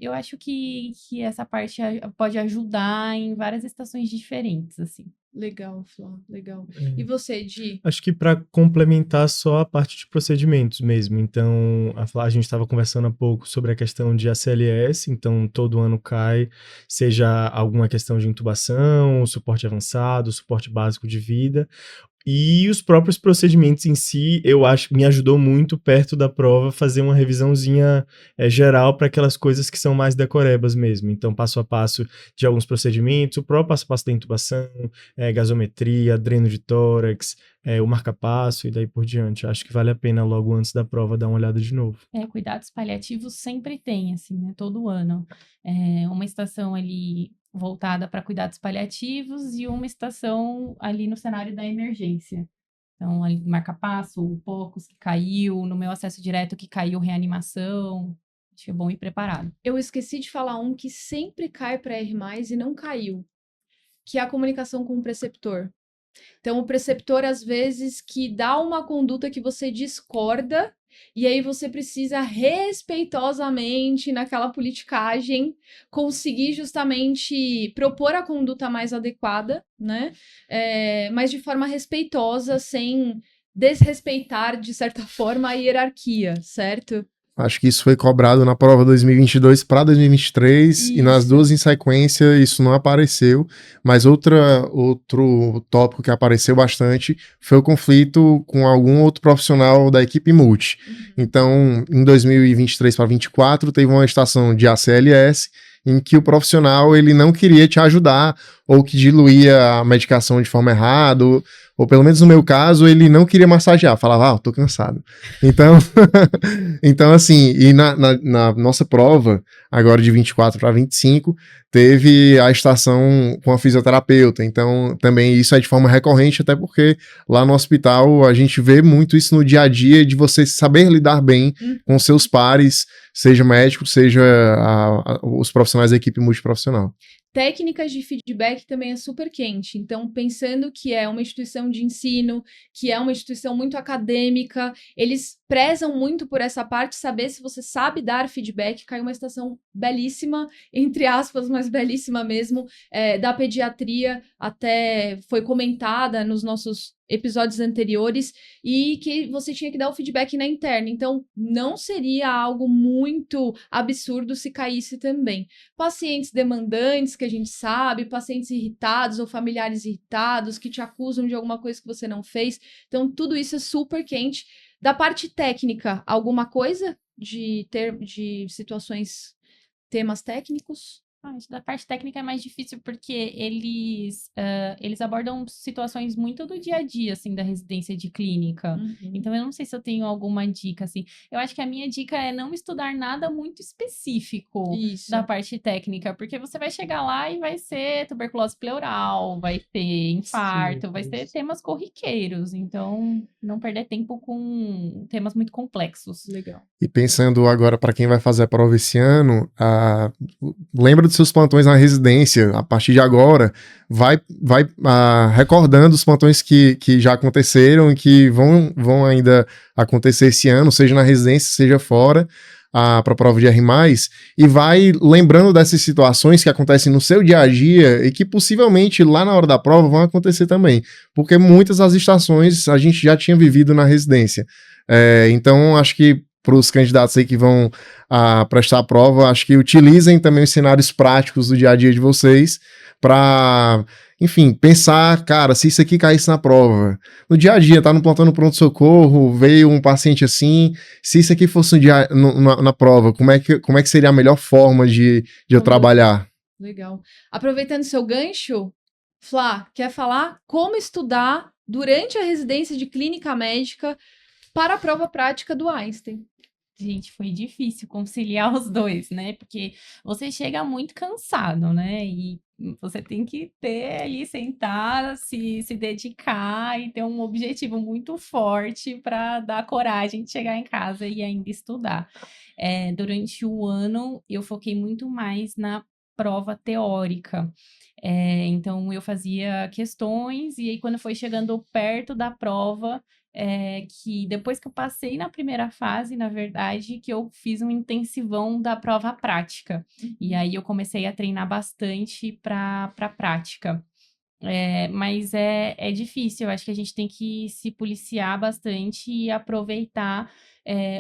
Eu acho que essa parte pode ajudar em várias estações diferentes, assim. Legal, Flá, legal. E você, Di? Acho que para complementar só a parte de procedimentos mesmo. Então, a gente estava conversando há pouco sobre a questão de ACLS, então todo ano cai, seja alguma questão de intubação, suporte avançado, suporte básico de vida. E os próprios procedimentos em si, eu acho que me ajudou muito perto da prova fazer uma revisãozinha geral para aquelas coisas que são mais decorebas mesmo. Então, passo a passo de alguns procedimentos, o próprio passo a passo da intubação, gasometria, dreno de tórax, o marca-passo e daí por diante. Acho que vale a pena logo antes da prova dar uma olhada de novo. Cuidados paliativos sempre tem, assim, né? Todo ano. Uma estação ali voltada para cuidados paliativos e uma estação ali no cenário da emergência. Então, ali marca-passo, o POCUS que caiu, no meu acesso direto que caiu reanimação. Acho que é bom ir preparado. Eu esqueci de falar um que sempre cai para R+, e não caiu, que é a comunicação com o preceptor. Então, o preceptor, às vezes, que dá uma conduta que você discorda, e aí você precisa respeitosamente, naquela politicagem, conseguir justamente propor a conduta mais adequada, né? Mas de forma respeitosa, sem desrespeitar, de certa forma, a hierarquia, certo? Acho que isso foi cobrado na prova 2022 para 2023 Isso. E nas duas em sequência isso não apareceu, mas outro tópico que apareceu bastante foi o conflito com algum outro profissional da equipe multi. Então, em 2023 para 2024 teve uma estação de ACLS em que o profissional ele não queria te ajudar ou que diluía a medicação de forma errada, ou pelo menos no meu caso, ele não queria massagear, falava, tô cansado. Então assim, e na nossa prova, agora de 24 para 25, teve a estação com a fisioterapeuta, então também isso é de forma recorrente, até porque lá no hospital a gente vê muito isso no dia a dia, de você saber lidar bem com seus pares, seja médico, seja os profissionais da equipe multiprofissional. Técnicas de feedback também é super quente. Então, pensando que é uma instituição de ensino, que é uma instituição muito acadêmica, eles prezam muito por essa parte, saber se você sabe dar feedback. Caiu uma estação belíssima, entre aspas, mas belíssima mesmo, da pediatria, até foi comentada nos nossos episódios anteriores, e que você tinha que dar o feedback na interna. Então, não seria algo muito absurdo se caísse também. Pacientes demandantes, que a gente sabe, pacientes irritados ou familiares irritados, que te acusam de alguma coisa que você não fez. Então, tudo isso é super quente. Da parte técnica, alguma coisa de situações, temas técnicos? Da parte técnica é mais difícil porque eles abordam situações muito do dia a dia, assim, da residência de clínica. Então, eu não sei se eu tenho alguma dica, assim. Eu acho que a minha dica é não estudar nada muito específico da parte técnica, porque você vai chegar lá e vai ser tuberculose pleural, vai ter infarto, vai ser temas corriqueiros. Então, não perder tempo com temas muito complexos. Legal. E pensando agora para quem vai fazer a prova esse ano, lembra dos seus plantões na residência. A partir de agora, vai recordando os plantões que já aconteceram e que vão ainda acontecer esse ano, seja na residência, seja fora. para a prova de R+, e vai lembrando dessas situações que acontecem no seu dia a dia e que possivelmente lá na hora da prova vão acontecer também, porque muitas das estações a gente já tinha vivido na residência. Então, acho que para os candidatos aí que vão prestar a prova, acho que utilizem também os cenários práticos do dia a dia de vocês para, enfim, pensar, cara, se isso aqui caísse na prova, no dia a dia, tá no plantão pronto-socorro, veio um paciente assim, se isso aqui fosse na prova, como é que seria a melhor forma de eu trabalhar? Legal. Aproveitando seu gancho, Flá, quer falar como estudar durante a residência de clínica médica para a prova prática do Einstein? Gente, foi difícil conciliar os dois, né? Porque você chega muito cansado, né? E você tem que ter ali, sentar, se dedicar e ter um objetivo muito forte para dar coragem de chegar em casa e ainda estudar. Durante o ano, eu foquei muito mais na prova teórica. Então, eu fazia questões e aí, quando foi chegando perto da prova, que depois que eu passei na primeira fase, na verdade, que eu fiz um intensivão da prova prática. E aí eu comecei a treinar bastante para prática. Mas é difícil, eu acho que a gente tem que se policiar bastante e aproveitar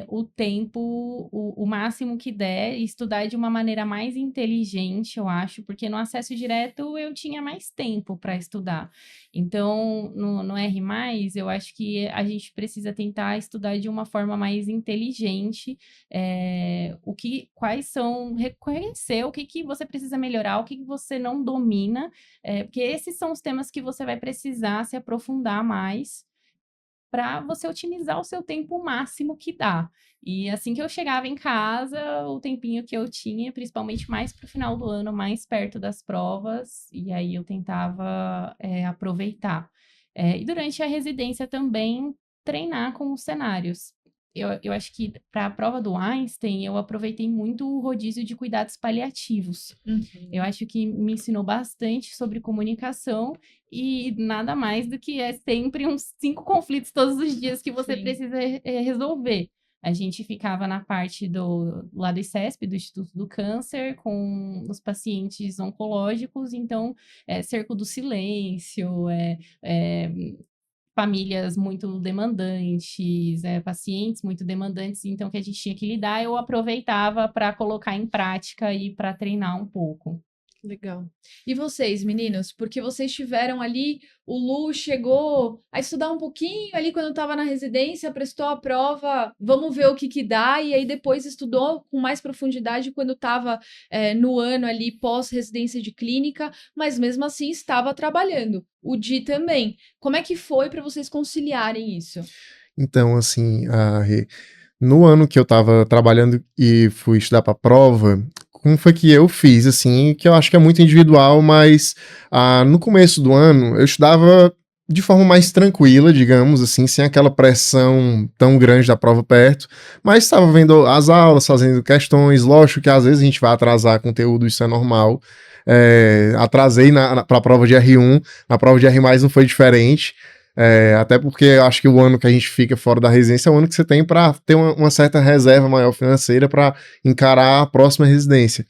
o tempo, o máximo que der, e estudar de uma maneira mais inteligente, eu acho, porque no acesso direto eu tinha mais tempo para estudar. Então, no R+, eu acho que a gente precisa tentar estudar de uma forma mais inteligente, quais são, reconhecer o que você precisa melhorar, o que você não domina, porque esses são os temas que você vai precisar se aprofundar mais para você otimizar o seu tempo o máximo que dá. E assim que eu chegava em casa, o tempinho que eu tinha, principalmente mais para o final do ano, mais perto das provas, e aí eu tentava aproveitar. E durante a residência também, treinar com os cenários. Eu acho que para a prova do Einstein, eu aproveitei muito o rodízio de cuidados paliativos. Eu acho que me ensinou bastante sobre comunicação e nada mais do que sempre uns 5 conflitos todos os dias que você precisa resolver. A gente ficava na parte lá do ICESP, do Instituto do Câncer, com os pacientes oncológicos, então, cerco do silêncio, famílias muito demandantes, pacientes muito demandantes, então que a gente tinha que lidar, eu aproveitava para colocar em prática e para treinar um pouco. Legal. E vocês, meninos? Porque vocês tiveram ali, o Lu chegou a estudar um pouquinho ali quando estava na residência, prestou a prova, vamos ver o que dá, e aí depois estudou com mais profundidade quando estava no ano ali pós-residência de clínica, mas mesmo assim estava trabalhando. O Di também. Como é que foi para vocês conciliarem isso? Então, assim, no ano que eu estava trabalhando e fui estudar para a prova, como foi que eu fiz, assim, que eu acho que é muito individual, mas no começo do ano eu estudava de forma mais tranquila, digamos assim, sem aquela pressão tão grande da prova perto, mas estava vendo as aulas, fazendo questões, lógico que às vezes a gente vai atrasar conteúdo, isso é normal. Atrasei para a prova de R1, na prova de R+, não foi diferente. Até porque eu acho que o ano que a gente fica fora da residência é o ano que você tem para ter uma certa reserva maior financeira para encarar a próxima residência.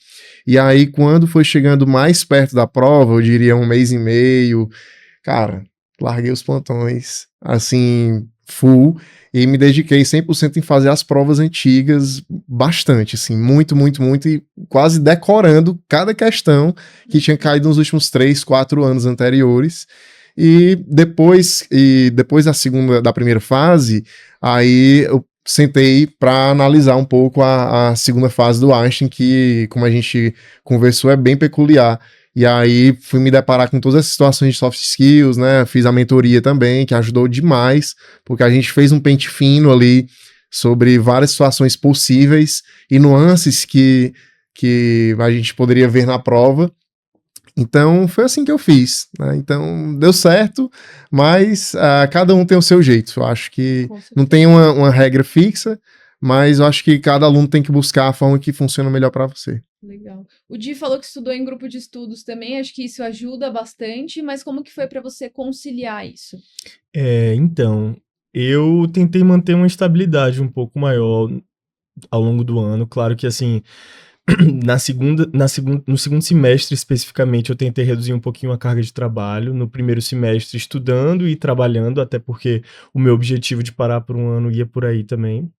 E aí, quando foi chegando mais perto da prova, eu diria 1 mês e meio, cara, larguei os plantões, assim, full, e me dediquei 100% em fazer as provas antigas, bastante, assim, muito, muito, muito, e quase decorando cada questão que tinha caído nos últimos 3, 4 anos anteriores. E depois da primeira fase, aí eu sentei para analisar um pouco a segunda fase do Einstein, que, como a gente conversou, é bem peculiar. E aí fui me deparar com todas as situações de soft skills, né? Fiz a mentoria também, que ajudou demais, porque a gente fez um pente fino ali sobre várias situações possíveis e nuances que a gente poderia ver na prova. Então, foi assim que eu fiz, né? Então, deu certo, mas cada um tem o seu jeito. Eu acho que não tem uma regra fixa, mas eu acho que cada aluno tem que buscar a forma que funciona melhor para você. Legal. O Di falou que estudou em grupo de estudos também, acho que isso ajuda bastante, mas como que foi para você conciliar isso? Então, eu tentei manter uma estabilidade um pouco maior ao longo do ano. Claro que, assim, no segundo semestre, especificamente, eu tentei reduzir um pouquinho a carga de trabalho. No primeiro semestre, estudando e trabalhando, até porque o meu objetivo de parar por um ano ia por aí também.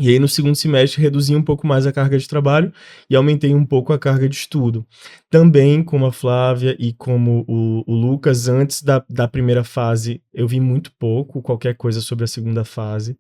E aí, no segundo semestre, reduzi um pouco mais a carga de trabalho e aumentei um pouco a carga de estudo. Também, como a Flávia e como o Lucas, antes da primeira fase, eu vi muito pouco, qualquer coisa sobre a segunda fase.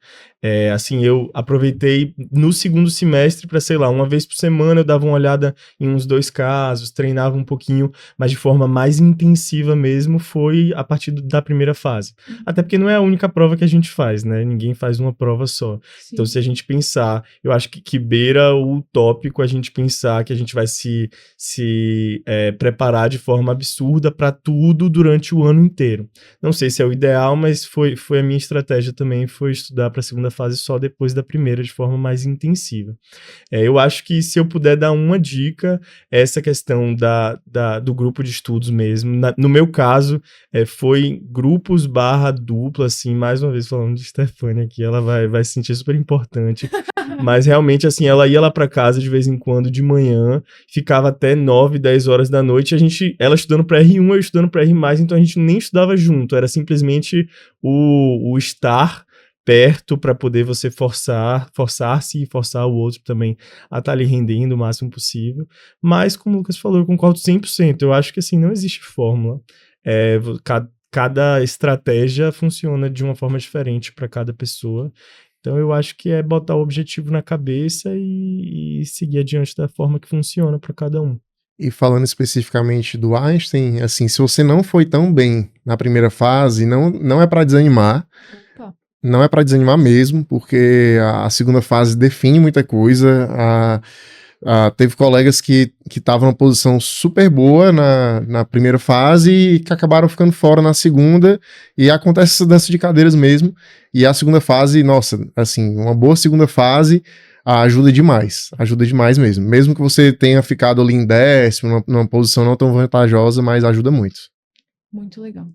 Assim, eu aproveitei no segundo semestre para, sei lá, uma vez por semana eu dava uma olhada em uns 2 casos, treinava um pouquinho, mas de forma mais intensiva mesmo foi a partir da primeira fase. Até porque não é a única prova que a gente faz, né? Ninguém faz uma prova só. Sim. Então, se a gente pensar, eu acho que beira o utópico a gente pensar que a gente vai se preparar de forma absurda para tudo durante o ano inteiro. Não sei se é o ideal, mas foi a minha estratégia também, foi estudar para a segunda fase só depois da primeira, de forma mais intensiva. Eu acho que se eu puder dar uma dica, essa questão do grupo de estudos mesmo. No meu caso, foi grupos / dupla, assim, mais uma vez falando de Stefania aqui, ela vai se sentir super importante. Mas realmente, assim, ela ia lá para casa de vez em quando, de manhã, ficava até 9, 10 horas da noite, ela estudando para R1, eu estudando para R+, então a gente nem estudava junto, era simplesmente o estar perto para poder você forçar-se e forçar o outro também a estar ali rendendo o máximo possível. Mas, como o Lucas falou, eu concordo 100%. Eu acho que, assim, não existe fórmula. Cada estratégia funciona de uma forma diferente para cada pessoa. Então, eu acho que é botar o objetivo na cabeça e seguir adiante da forma que funciona para cada um. E falando especificamente do Einstein, assim, se você não foi tão bem na primeira fase, não é para desanimar. Opa. Não é para desanimar mesmo, porque a segunda fase define muita coisa. Teve colegas que estavam numa posição super boa na primeira fase e que acabaram ficando fora na segunda, e acontece essa dança de cadeiras mesmo. E a segunda fase, nossa, assim, uma boa segunda fase ajuda demais mesmo. Mesmo que você tenha ficado ali em 10º, numa posição não tão vantajosa, mas ajuda muito. Muito legal.